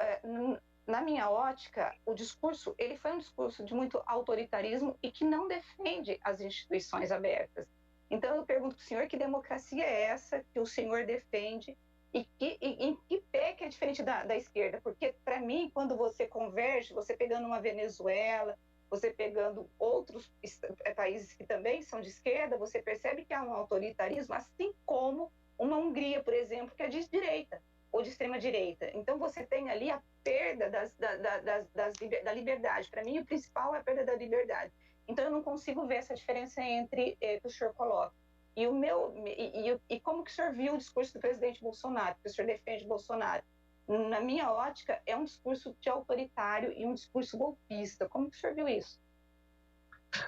Na minha ótica, o discurso, ele foi um discurso de muito autoritarismo e que não defende as instituições abertas. Então eu pergunto para o senhor que democracia é essa que o senhor defende e em que pé que é diferente da esquerda? Porque, para mim, quando você converge, você pegando uma Venezuela, você pegando outros países que também são de esquerda, você percebe que há um autoritarismo, assim como uma Hungria, por exemplo, que é de direita ou de extrema-direita. Então, você tem ali a perda da liberdade. Para mim, o principal é a perda da liberdade. Então, eu não consigo ver essa diferença entre que o senhor coloca. E como que o senhor viu o discurso do presidente Bolsonaro? Porque o senhor defende Bolsonaro. Na minha ótica, é um discurso de autoritário e um discurso golpista. Como que o senhor viu isso?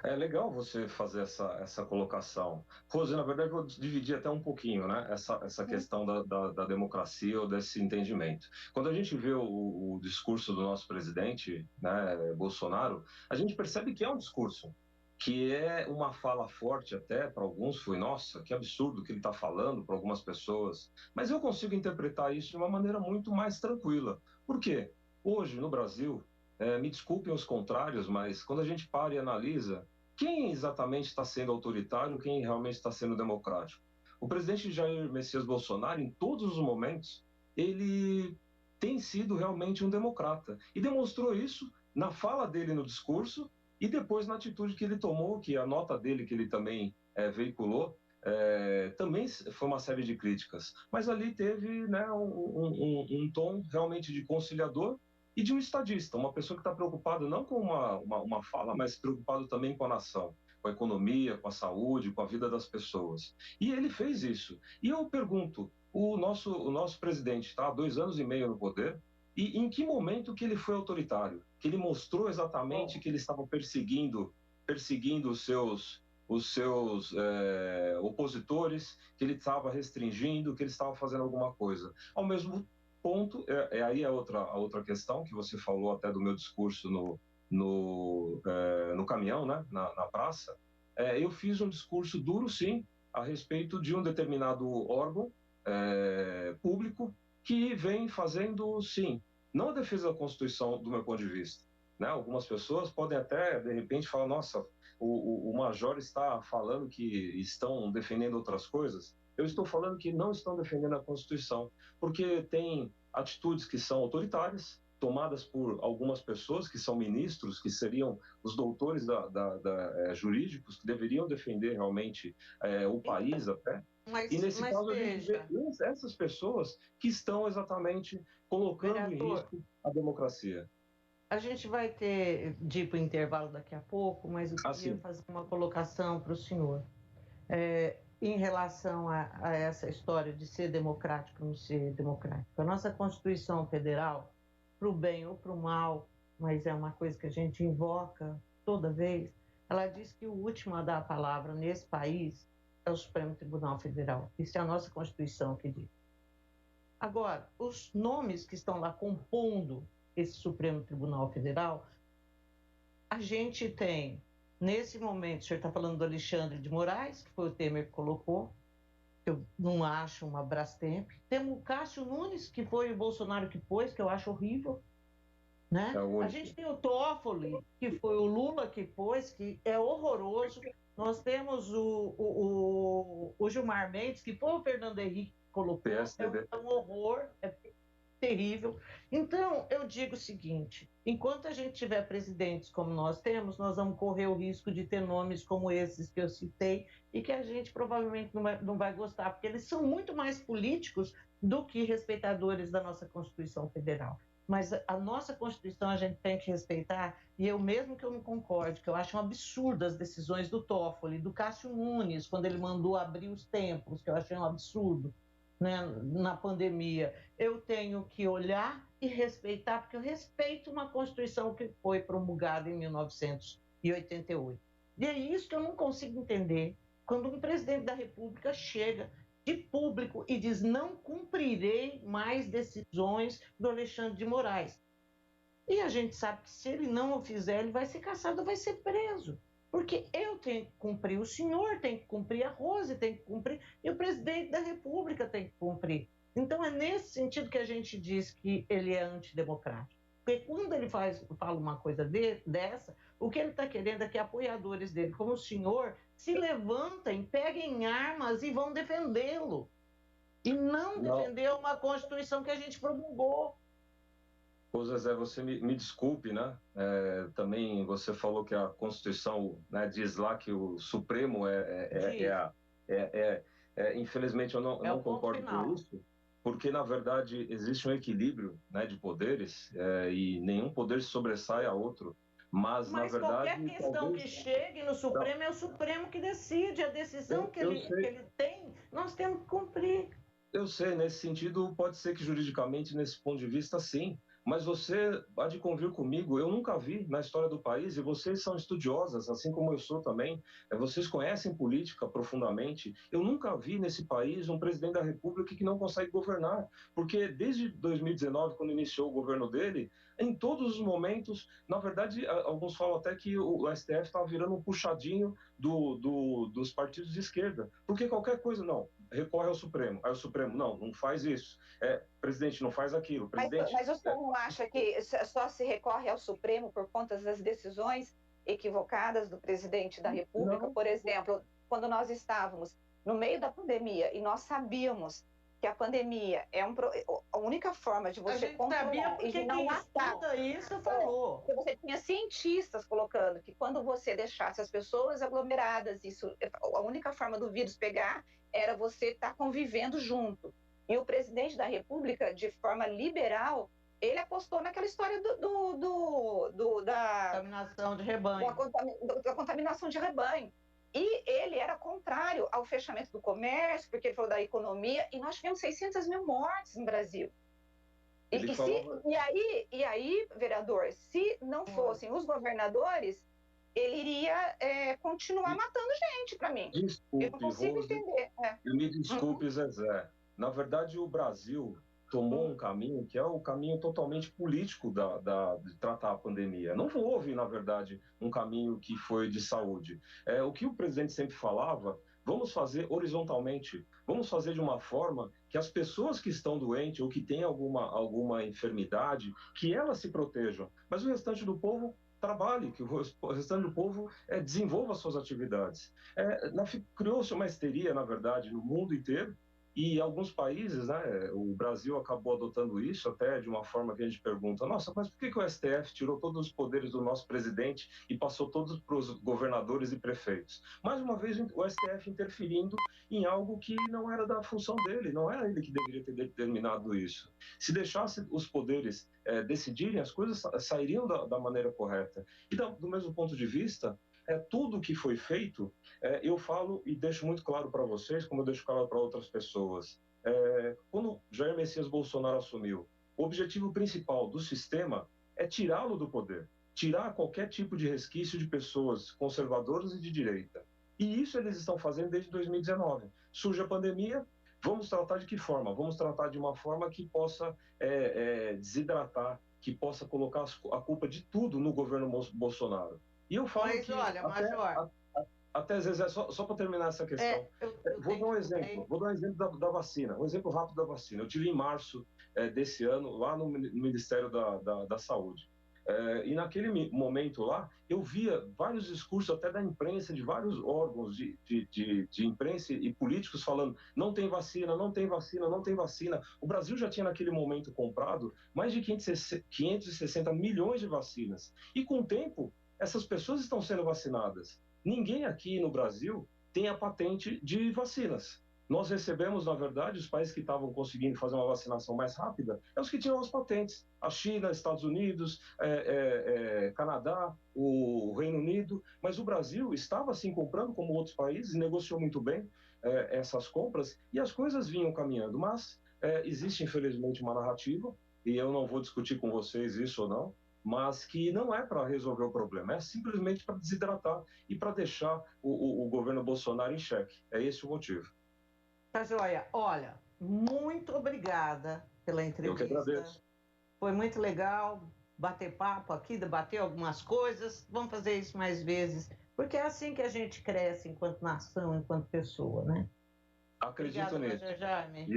É legal você fazer essa colocação. Rose, na verdade, eu vou dividir até um pouquinho, né? Essa questão da democracia ou desse entendimento. Quando a gente vê o discurso do nosso presidente, né, Bolsonaro, a gente percebe que é um discurso que é uma fala forte até para alguns, foi, nossa, que absurdo que ele está falando para algumas pessoas. Mas eu consigo interpretar isso de uma maneira muito mais tranquila. Por quê? Hoje, no Brasil, me desculpem os contrários, mas quando a gente para e analisa, quem exatamente está sendo autoritário, quem realmente está sendo democrático? O presidente Jair Messias Bolsonaro, em todos os momentos, ele tem sido realmente um democrata. E demonstrou isso na fala dele no discurso, e depois na atitude que ele tomou, que a nota dele que ele também veiculou, também foi uma série de críticas. Mas ali teve, né, um tom realmente de conciliador e de um estadista, uma pessoa que está preocupada não com uma fala, mas preocupado também com a nação. com a economia, com a saúde, com a vida das pessoas. E ele fez isso. E eu pergunto, o nosso presidente está há 2 anos e meio no poder, e em que momento que ele foi autoritário? Que ele mostrou exatamente que ele estava perseguindo os seus opositores, que ele estava restringindo, que ele estava fazendo alguma coisa. Ao mesmo ponto, aí a outra questão que você falou até do meu discurso no caminhão, né, na praça, eu fiz um discurso duro, sim, a respeito de um determinado órgão público que vem fazendo, sim, não a defesa da Constituição do meu ponto de vista. Né? Algumas pessoas podem até, de repente, falar, nossa, o major está falando que estão defendendo outras coisas. Eu estou falando que não estão defendendo a Constituição, porque tem atitudes que são autoritárias, tomadas por algumas pessoas que são ministros, que seriam os doutores jurídicos, que deveriam defender realmente o país até. E nesse caso a gente vê essas pessoas que estão exatamente colocando em risco a democracia. A gente vai ter de ir para o intervalo daqui a pouco, mas eu queria fazer uma colocação para o senhor. Em relação a essa história de ser democrático ou não ser democrático. A nossa Constituição Federal, para o bem ou para o mal, mas é uma coisa que a gente invoca toda vez, ela diz que o último a dar a palavra nesse país é o Supremo Tribunal Federal. Isso é a nossa Constituição que diz. Agora, os nomes que estão lá compondo esse Supremo Tribunal Federal, a gente tem, nesse momento, o senhor está falando do Alexandre de Moraes, que foi o Temer que colocou, eu não acho uma Brastemp. Temos o Cássio Nunes, que foi o Bolsonaro que pôs, que eu acho horrível. Né? A gente tem o Toffoli, que foi o Lula que pôs, que é horroroso. Nós temos o Gilmar Mendes, que foi o Fernando Henrique que colocou, é um horror, é terrível. Então, eu digo o seguinte, enquanto a gente tiver presidentes como nós temos, nós vamos correr o risco de ter nomes como esses que eu citei e que a gente provavelmente não vai gostar, porque eles são muito mais políticos do que respeitadores da nossa Constituição Federal. Mas a nossa Constituição a gente tem que respeitar, e eu mesmo que eu não concorde, que eu acho um absurdo as decisões do Toffoli, do Cássio Nunes, quando ele mandou abrir os templos, que eu achei um absurdo, né, na pandemia, eu tenho que olhar e respeitar, porque eu respeito uma Constituição que foi promulgada em 1988. E é isso que eu não consigo entender, quando um presidente da República chega de público e diz: não cumprirei mais decisões do Alexandre de Moraes. E a gente sabe que se ele não o fizer, ele vai ser caçado, vai ser preso. Porque eu tenho que cumprir, o senhor tem que cumprir, a Rose tem que cumprir, e o presidente da República tem que cumprir. Então é nesse sentido que a gente diz que ele é antidemocrático. Porque quando ele fala uma coisa dessa, o que ele está querendo é que apoiadores dele, como o senhor, se levantem, peguem armas e vão defendê-lo. E não defender uma Constituição que a gente promulgou. Ô Zezé, você me desculpe, né? Também você falou que a Constituição, né, diz lá que o Supremo infelizmente eu não concordo com isso, porque na verdade existe um equilíbrio, né, de poderes e nenhum poder se sobressai a outro. Mas na verdade, qualquer questão que chegue no Supremo, é o Supremo que decide. A decisão que ele tem, nós temos que cumprir. Eu sei, nesse sentido, pode ser que juridicamente, nesse ponto de vista, sim. Mas você há de convir comigo, eu nunca vi na história do país, e vocês são estudiosas, assim como eu sou também, vocês conhecem política profundamente, eu nunca vi nesse país um presidente da República que não consegue governar, porque desde 2019, quando iniciou o governo dele, em todos os momentos, na verdade, alguns falam até que o STF estava virando um puxadinho dos partidos de esquerda, porque qualquer coisa, não, recorre ao Supremo, aí o Supremo, não faz isso, presidente, não faz aquilo, presidente... Mas o senhor não acha que só se recorre ao Supremo por conta das decisões equivocadas do presidente da República? Não. Por exemplo, quando nós estávamos no meio da pandemia e nós sabíamos que a pandemia é a única forma de você controlar e de não matar. Isso falou. Você tinha cientistas colocando que quando você deixasse as pessoas aglomeradas, a única forma do vírus pegar era você estar convivendo junto. E o presidente da República, de forma liberal, ele apostou naquela história da contaminação de rebanho. Da contaminação de rebanho. E ele era contrário ao fechamento do comércio, porque ele falou da economia, e nós tivemos 600 mil mortes no Brasil. E aí, vereador, se não fossem os governadores, ele iria continuar matando gente, para mim. Desculpe, eu não consigo Rose, entender. Me desculpe, Zezé. Na verdade, o Brasil tomou um caminho que é o caminho totalmente político de tratar a pandemia. Não houve, na verdade, um caminho que foi de saúde. O que o presidente sempre falava, vamos fazer horizontalmente, vamos fazer de uma forma que as pessoas que estão doentes ou que têm alguma enfermidade, que elas se protejam, mas o restante do povo trabalhe, que o restante do povo desenvolva suas atividades. Criou-se uma histeria, na verdade, no mundo inteiro, e alguns países, né, o Brasil acabou adotando isso até de uma forma que a gente pergunta, nossa, mas por que o STF tirou todos os poderes do nosso presidente e passou todos para os governadores e prefeitos? Mais uma vez, o STF interferindo em algo que não era da função dele, não era ele que deveria ter determinado isso. Se deixasse os poderes decidirem, as coisas sairiam da maneira correta. E do mesmo ponto de vista, tudo que foi feito, eu falo e deixo muito claro para vocês, como eu deixo claro para outras pessoas. Quando Jair Messias Bolsonaro assumiu, o objetivo principal do sistema é tirá-lo do poder, tirar qualquer tipo de resquício de pessoas conservadoras e de direita. E isso eles estão fazendo desde 2019. Surge a pandemia, vamos tratar de que forma? Vamos tratar de uma forma que possa desidratar, que possa colocar a culpa de tudo no governo Bolsonaro. E eu falo mas que olha, Major... Até, Zezé, só para terminar essa questão, vou dar um exemplo da vacina, um exemplo rápido da vacina. Eu tive em março desse ano, lá no Ministério da Saúde. E naquele momento lá, eu via vários discursos até da imprensa, de vários órgãos de imprensa e políticos falando não tem vacina, não tem vacina, não tem vacina. O Brasil já tinha naquele momento comprado mais de 560 milhões de vacinas. E com o tempo, essas pessoas estão sendo vacinadas. Ninguém aqui no Brasil tem a patente de vacinas. Nós recebemos, na verdade, os países que estavam conseguindo fazer uma vacinação mais rápida, os que tinham as patentes. A China, Estados Unidos, Canadá, o Reino Unido. Mas o Brasil estava, assim, comprando como outros países, negociou muito bem essas compras e as coisas vinham caminhando. Mas existe, infelizmente, uma narrativa, e eu não vou discutir com vocês isso ou não, mas que não é para resolver o problema, é simplesmente para desidratar e para deixar o governo Bolsonaro em xeque. É esse o motivo. Tá joia. Olha, muito obrigada pela entrevista. Eu que agradeço. Foi muito legal bater papo aqui, debater algumas coisas. Vamos fazer isso mais vezes, porque é assim que a gente cresce enquanto nação, enquanto pessoa, né? Acredito nisso. Jaime.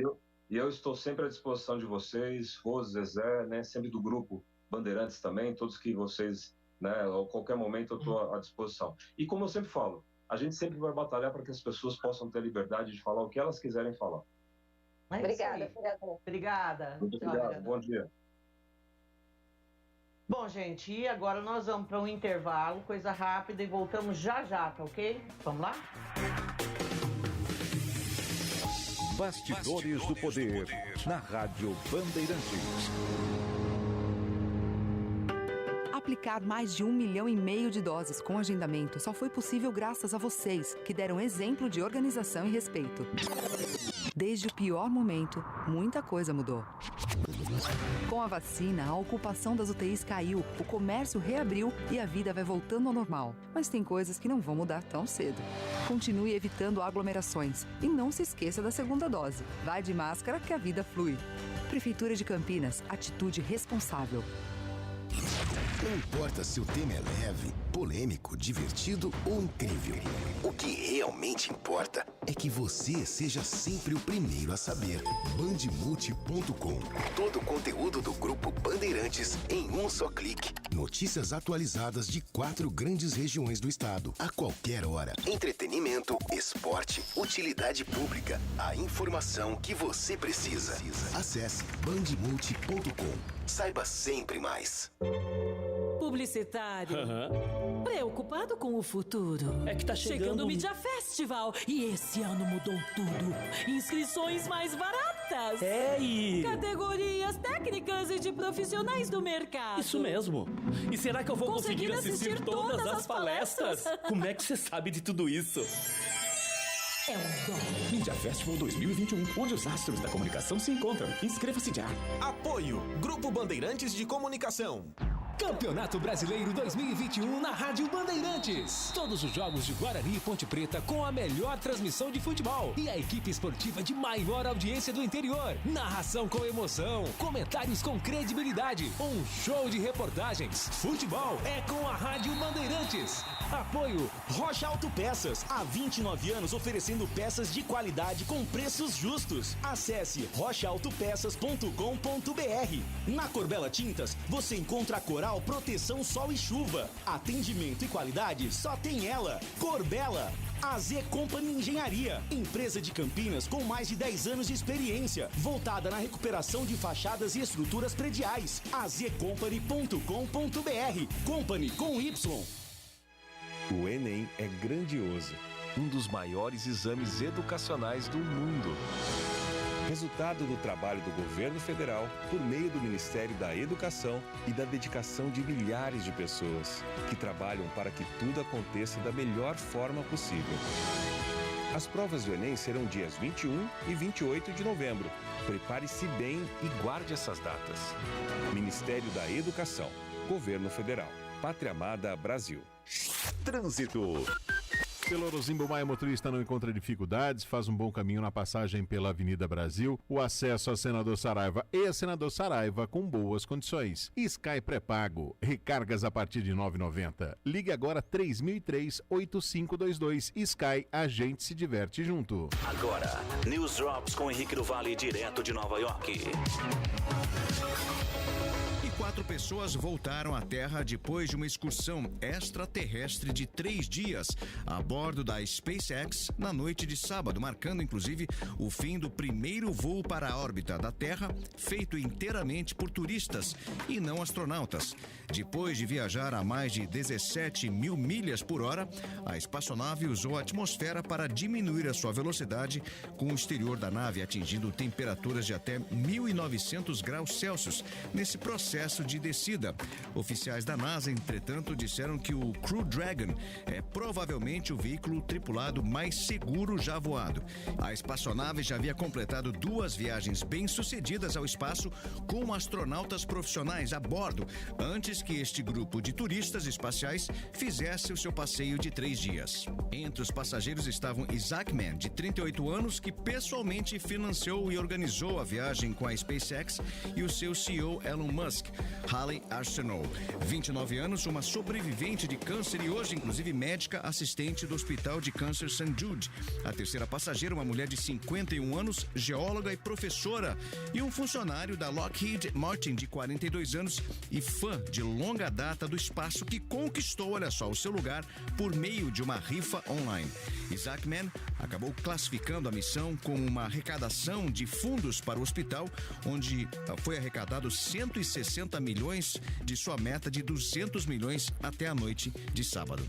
E eu estou sempre à disposição de vocês, Rose, Zezé, né, sempre do grupo Bandeirantes também, todos que vocês, né, a qualquer momento eu estou à disposição. E como eu sempre falo, a gente sempre vai batalhar para que as pessoas possam ter a liberdade de falar o que elas quiserem falar. Obrigada, vereador. Obrigada. Muito obrigado, bom dia. Bom, gente, e agora nós vamos para um intervalo, coisa rápida, e voltamos já, tá ok? Vamos lá? Bastidores do Poder, na Rádio Bandeirantes. Aplicar mais de 1,5 milhão de doses com agendamento só foi possível graças a vocês, que deram exemplo de organização e respeito. Desde o pior momento, muita coisa mudou. Com a vacina, a ocupação das UTIs caiu, o comércio reabriu e a vida vai voltando ao normal. Mas tem coisas que não vão mudar tão cedo. Continue evitando aglomerações e não se esqueça da segunda dose. Vai de máscara que a vida flui. Prefeitura de Campinas, atitude responsável. Não importa se o tema é leve, polêmico, divertido ou incrível. O que realmente importa é que você seja sempre o primeiro a saber. Bandemulti.com. Todo o conteúdo do Grupo Bandeirantes em um só clique. Notícias atualizadas de 4 grandes regiões do estado, a qualquer hora. Entretenimento, esporte, utilidade pública. A informação que você precisa. Acesse bandemulti.com. Saiba sempre mais. Publicitário. Preocupado com o futuro. É que tá chegando o Mídia Festival. E esse ano mudou tudo. Inscrições mais baratas. notas. Categorias técnicas e de profissionais do mercado. Isso mesmo. E será que eu vou conseguir assistir todas as palestras? Como é que você sabe de tudo isso? É um dom. Mídia Festival 2021, onde os astros da comunicação se encontram. Inscreva-se já. Apoio Grupo Bandeirantes de Comunicação. Campeonato Brasileiro 2021 na Rádio Bandeirantes. Todos os jogos de Guarani e Ponte Preta com a melhor transmissão de futebol e a equipe esportiva de maior audiência do interior. Narração com emoção, comentários com credibilidade, um show de reportagens. Futebol é com a Rádio Bandeirantes. Apoio Rocha Autopeças, há 29 anos oferecendo peças de qualidade com preços justos. Acesse rochaautopeças.com.br. Na Corbella Tintas, você encontra a Coral Proteção Sol e Chuva. Atendimento e qualidade só tem ela. Corbella. AZ Company Engenharia, empresa de Campinas com mais de 10 anos de experiência, voltada na recuperação de fachadas e estruturas prediais. azcompany.com.br. Company com Y. O Enem é grandioso, um dos maiores exames educacionais do mundo. Resultado do trabalho do governo federal por meio do Ministério da Educação e da dedicação de milhares de pessoas que trabalham para que tudo aconteça da melhor forma possível. As provas do Enem serão dias 21 e 28 de novembro. Prepare-se bem e guarde essas datas. Ministério da Educação, Governo Federal, Pátria Amada Brasil. Trânsito. Pelo Orozimbo Maia, motorista não encontra dificuldades, faz um bom caminho na passagem pela Avenida Brasil. O acesso a Senador Saraiva e a Senador Saraiva com boas condições. Sky pré-pago, recargas a partir de R$ 9,90. Ligue agora 3003-8522. Sky, a gente se diverte junto. Agora, News Drops com Henrique do Vale, direto de Nova York. 4 pessoas voltaram à Terra depois de uma excursão extraterrestre de 3 dias a bordo da SpaceX na noite de sábado, marcando inclusive o fim do primeiro voo para a órbita da Terra feito inteiramente por turistas e não astronautas. Depois de viajar a mais de 17 mil milhas por hora, a espaçonave usou a atmosfera para diminuir a sua velocidade, com o exterior da nave atingindo temperaturas de até 1.900 graus Celsius nesse processo de descida. Oficiais da NASA, entretanto, disseram que o Crew Dragon é provavelmente o veículo tripulado mais seguro já voado. A espaçonave já havia completado 2 viagens bem-sucedidas ao espaço com astronautas profissionais a bordo, antes que este grupo de turistas espaciais fizesse o seu passeio de 3 dias. Entre os passageiros estavam Isaac Mann, de 38 anos, que pessoalmente financiou e organizou a viagem com a SpaceX, e o seu CEO Elon Musk. Haley Arsenault, 29 anos, uma sobrevivente de câncer e hoje, inclusive, médica assistente do Hospital de Câncer St. Jude. A terceira passageira, uma mulher de 51 anos, geóloga e professora, e um funcionário da Lockheed Martin, de 42 anos e fã de longa data do espaço, que conquistou, olha só, o seu lugar por meio de uma rifa online. Isaac Mann acabou classificando a missão como uma arrecadação de fundos para o hospital, onde foi arrecadado 160 milhões de sua meta de 200 milhões até a noite de sábado.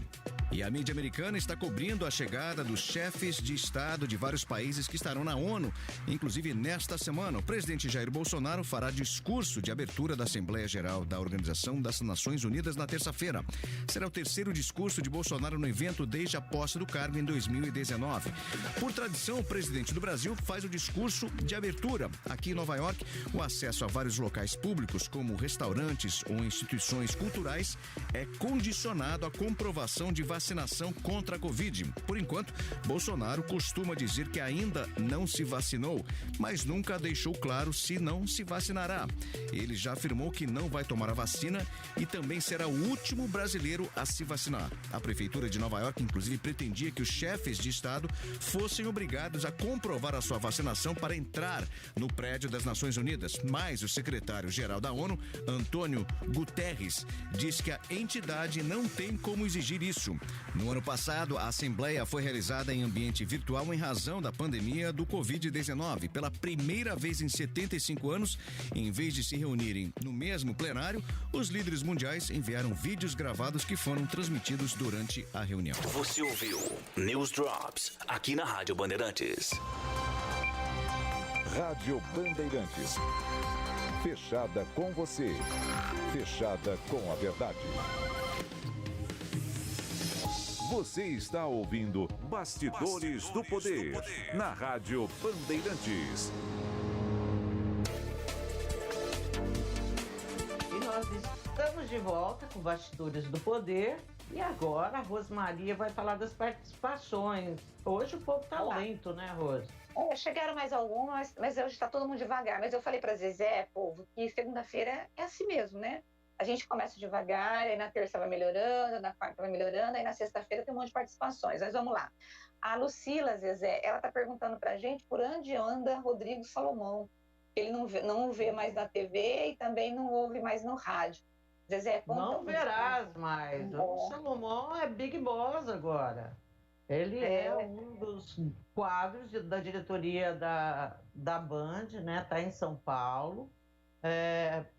E a mídia americana está cobrindo a chegada dos chefes de Estado de vários países que estarão na ONU, inclusive nesta semana. O presidente Jair Bolsonaro fará discurso de abertura da Assembleia Geral da Organização das Nações Unidas na terça-feira. Será o terceiro discurso de Bolsonaro no evento desde a posse do cargo em 2019. Por tradição, o presidente do Brasil faz o discurso de abertura. Aqui em Nova York, o acesso a vários locais públicos, como restaurantes ou instituições culturais, é condicionado à comprovação de vacinação contra a Covid. Por enquanto, Bolsonaro costuma dizer que ainda não se vacinou, mas nunca deixou claro se não se vacinará. Ele já afirmou que não vai tomar a vacina e também será o último brasileiro a se vacinar. A prefeitura de Nova York, inclusive, pretendia que os chefes de Estado fossem obrigados a comprovar a sua vacinação para entrar no prédio das Nações Unidas. Mas o secretário-geral da ONU, Antônio Guterres, diz que a entidade não tem como exigir isso. No ano passado, a Assembleia foi realizada em ambiente virtual em razão da pandemia do Covid-19. Pela primeira vez em 75 anos, em vez de se reunirem no mesmo plenário, os líderes mundiais enviaram vídeos gravados que foram transmitidos durante a reunião. Você ouviu News Drops, aqui na Rádio Bandeirantes. Rádio Bandeirantes. Fechada com você. Fechada com a verdade. Você está ouvindo Bastidores do Poder, na Rádio Bandeirantes. E nós estamos de volta com Bastidores do Poder. E agora a Rosmaria vai falar das participações. Hoje o povo tá lento, né, Rose? Chegaram mais algumas, mas hoje está todo mundo devagar. Mas eu falei para Zezé, povo, que segunda-feira é assim mesmo, né? A gente começa devagar, aí na terça vai melhorando, na quarta vai melhorando, aí na sexta-feira tem um monte de participações. Mas vamos lá. A Lucila, Zezé, ela está perguntando para a gente por onde anda Rodrigo Salomão. Ele não vê mais na TV e também não ouve mais no rádio. Zezé, não verás mais. O Salomão é Big Boss agora. Ele é um dos quadros da diretoria da Band, né? Está em São Paulo.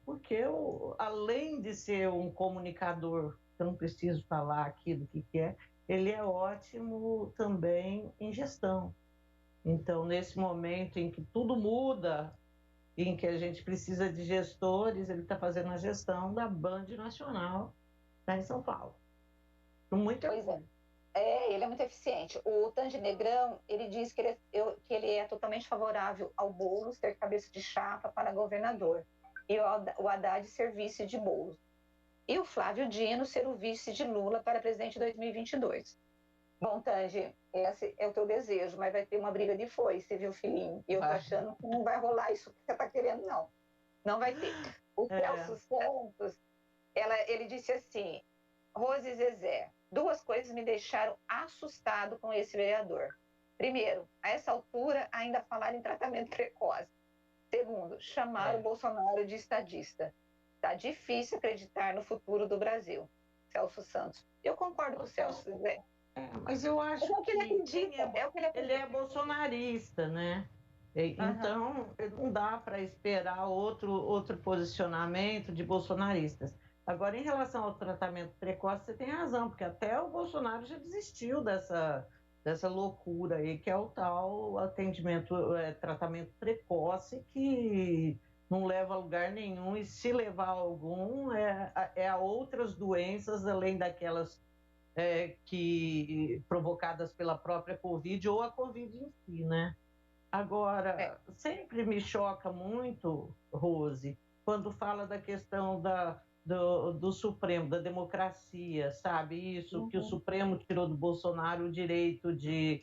Porque além de ser um comunicador, eu não preciso falar aqui do que é, ele é ótimo também em gestão. Então, nesse momento em que tudo muda, em que a gente precisa de gestores, ele está fazendo a gestão da Band Nacional, lá em São Paulo. Muito bom. Ele é muito eficiente. O Tangi Negrão, ele diz que ele é totalmente favorável ao Boulos ter cabeça de chapa para governador e o Haddad ser vice de Boulos. E o Flávio Dino ser o vice de Lula para presidente de 2022. Bom, Tangi, esse é o teu desejo, mas vai ter uma briga de foice, viu, filhinho? E eu tô achando que não vai rolar isso que você tá querendo, não. Não vai ter. O Celso Santos, ele disse assim, Rose e Zezé, duas coisas me deixaram assustado com esse vereador. Primeiro, a essa altura, ainda falar em tratamento precoce. Segundo, chamar o Bolsonaro de estadista. Tá difícil acreditar no futuro do Brasil. Celso Santos. Eu concordo com o Celso, Zezé. Mas eu acho que ele é bolsonarista, né? Então, não dá para esperar outro posicionamento de bolsonaristas. Agora, em relação ao tratamento precoce, você tem razão, porque até o Bolsonaro já desistiu dessa loucura aí, que é o tal tratamento precoce, que não leva a lugar nenhum, e se levar a algum, é a outras doenças, além daquelas provocadas pela própria Covid ou a Covid em si, né? Agora, sempre me choca muito, Rose, quando fala da questão do Supremo, da democracia, sabe? Isso, que o Supremo tirou do Bolsonaro o direito de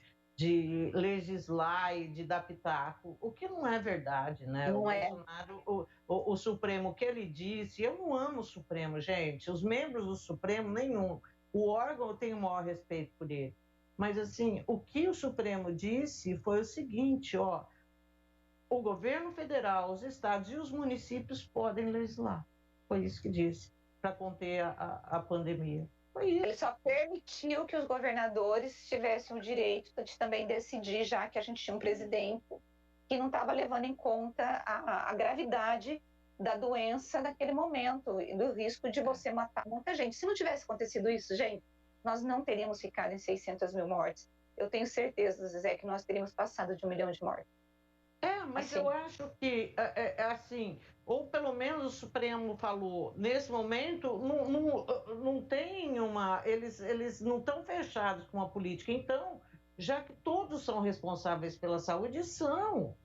legislar e de dar pitaco, o que não é verdade, né? Bolsonaro, o Supremo, o que ele disse, eu não amo o Supremo, gente, os membros do Supremo, nenhum. O órgão, eu tenho o maior respeito por ele. Mas, assim, o que o Supremo disse foi o seguinte, o governo federal, os estados e os municípios podem legislar. Foi isso que disse, para conter a pandemia. Foi isso. Ele só permitiu que os governadores tivessem o direito de também decidir, já que a gente tinha um presidente que não estava levando em conta a gravidade da doença naquele momento e do risco de você matar muita gente. Se não tivesse acontecido isso, gente, nós não teríamos ficado em 600 mil mortes. Eu tenho certeza, Zezé, que nós teríamos passado de 1 milhão de mortes. Mas assim, eu acho que, assim, ou pelo menos o Supremo falou, nesse momento, não tem eles não estão fechados com a política. Então, já que todos são responsáveis pela saúde, são,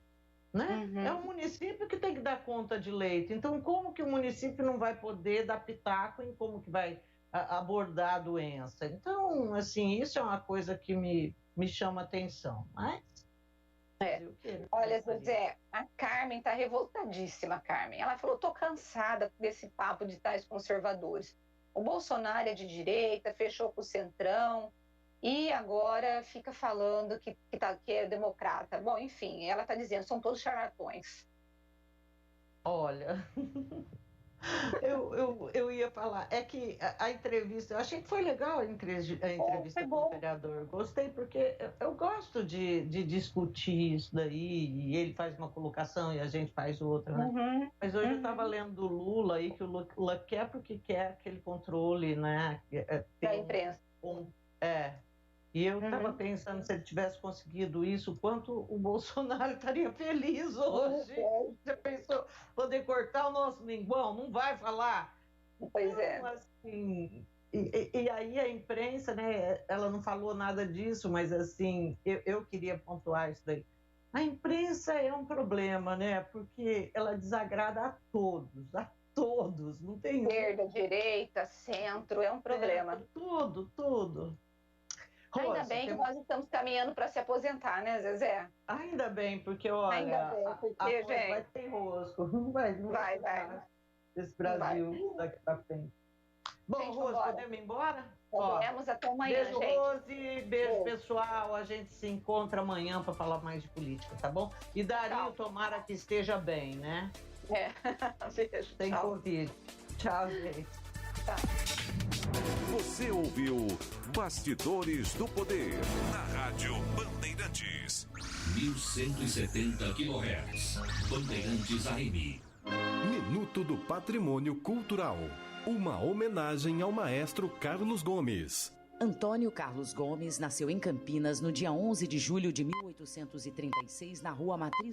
né? É o município que tem que dar conta de leito. Então, como que o município não vai poder dar pitaco em como que vai abordar a doença? Então, assim, isso é uma coisa que me chama atenção. Mas... Olha, Zezé, a Carmen tá revoltadíssima, Carmen. Ela falou, tô cansada desse papo de tais conservadores. O Bolsonaro é de direita, fechou com o Centrão e agora fica falando que é democrata. Bom, enfim, ela tá dizendo, são todos charlatões. Olha, eu ia falar, é que a entrevista, eu achei que foi legal a entrevista com o vereador, gostei, porque eu gosto de discutir isso daí, e ele faz uma colocação e a gente faz outra, né? Mas hoje eu estava lendo do Lula aí, que o Lula quer porque quer aquele controle, né? Da imprensa. E eu estava pensando, se ele tivesse conseguido isso, quanto o Bolsonaro estaria feliz hoje. Você pensou, poder cortar o nosso linguão? Não vai falar? Pois é. Assim, e aí a imprensa, né, ela não falou nada disso, mas assim, eu queria pontuar isso daí. A imprensa é um problema, né, porque ela desagrada a todos, não tem... Esquerda, direita, centro, é um problema. Tudo. Ainda bem que nós estamos caminhando para se aposentar, né, Zezé? Ainda bem, porque olha, ainda bem, porque, gente, vai ter rosco, não vai. Esse Brasil daqui para frente. Bom, gente, Rose, podemos ir embora? Podemos, até amanhã, beijo, gente. Rose, beijo, pessoal. A gente se encontra amanhã para falar mais de política, tá bom? E Darinho, tomara que esteja bem, né? Beijo, tem Covid. Tchau, gente. Tchau. Você ouviu Bastidores do Poder na Rádio Bandeirantes. 1170 kHz. Bandeirantes AM. Minuto do Patrimônio Cultural. Uma homenagem ao maestro Carlos Gomes. Antônio Carlos Gomes nasceu em Campinas no dia 11 de julho de 1836, na Rua Matriz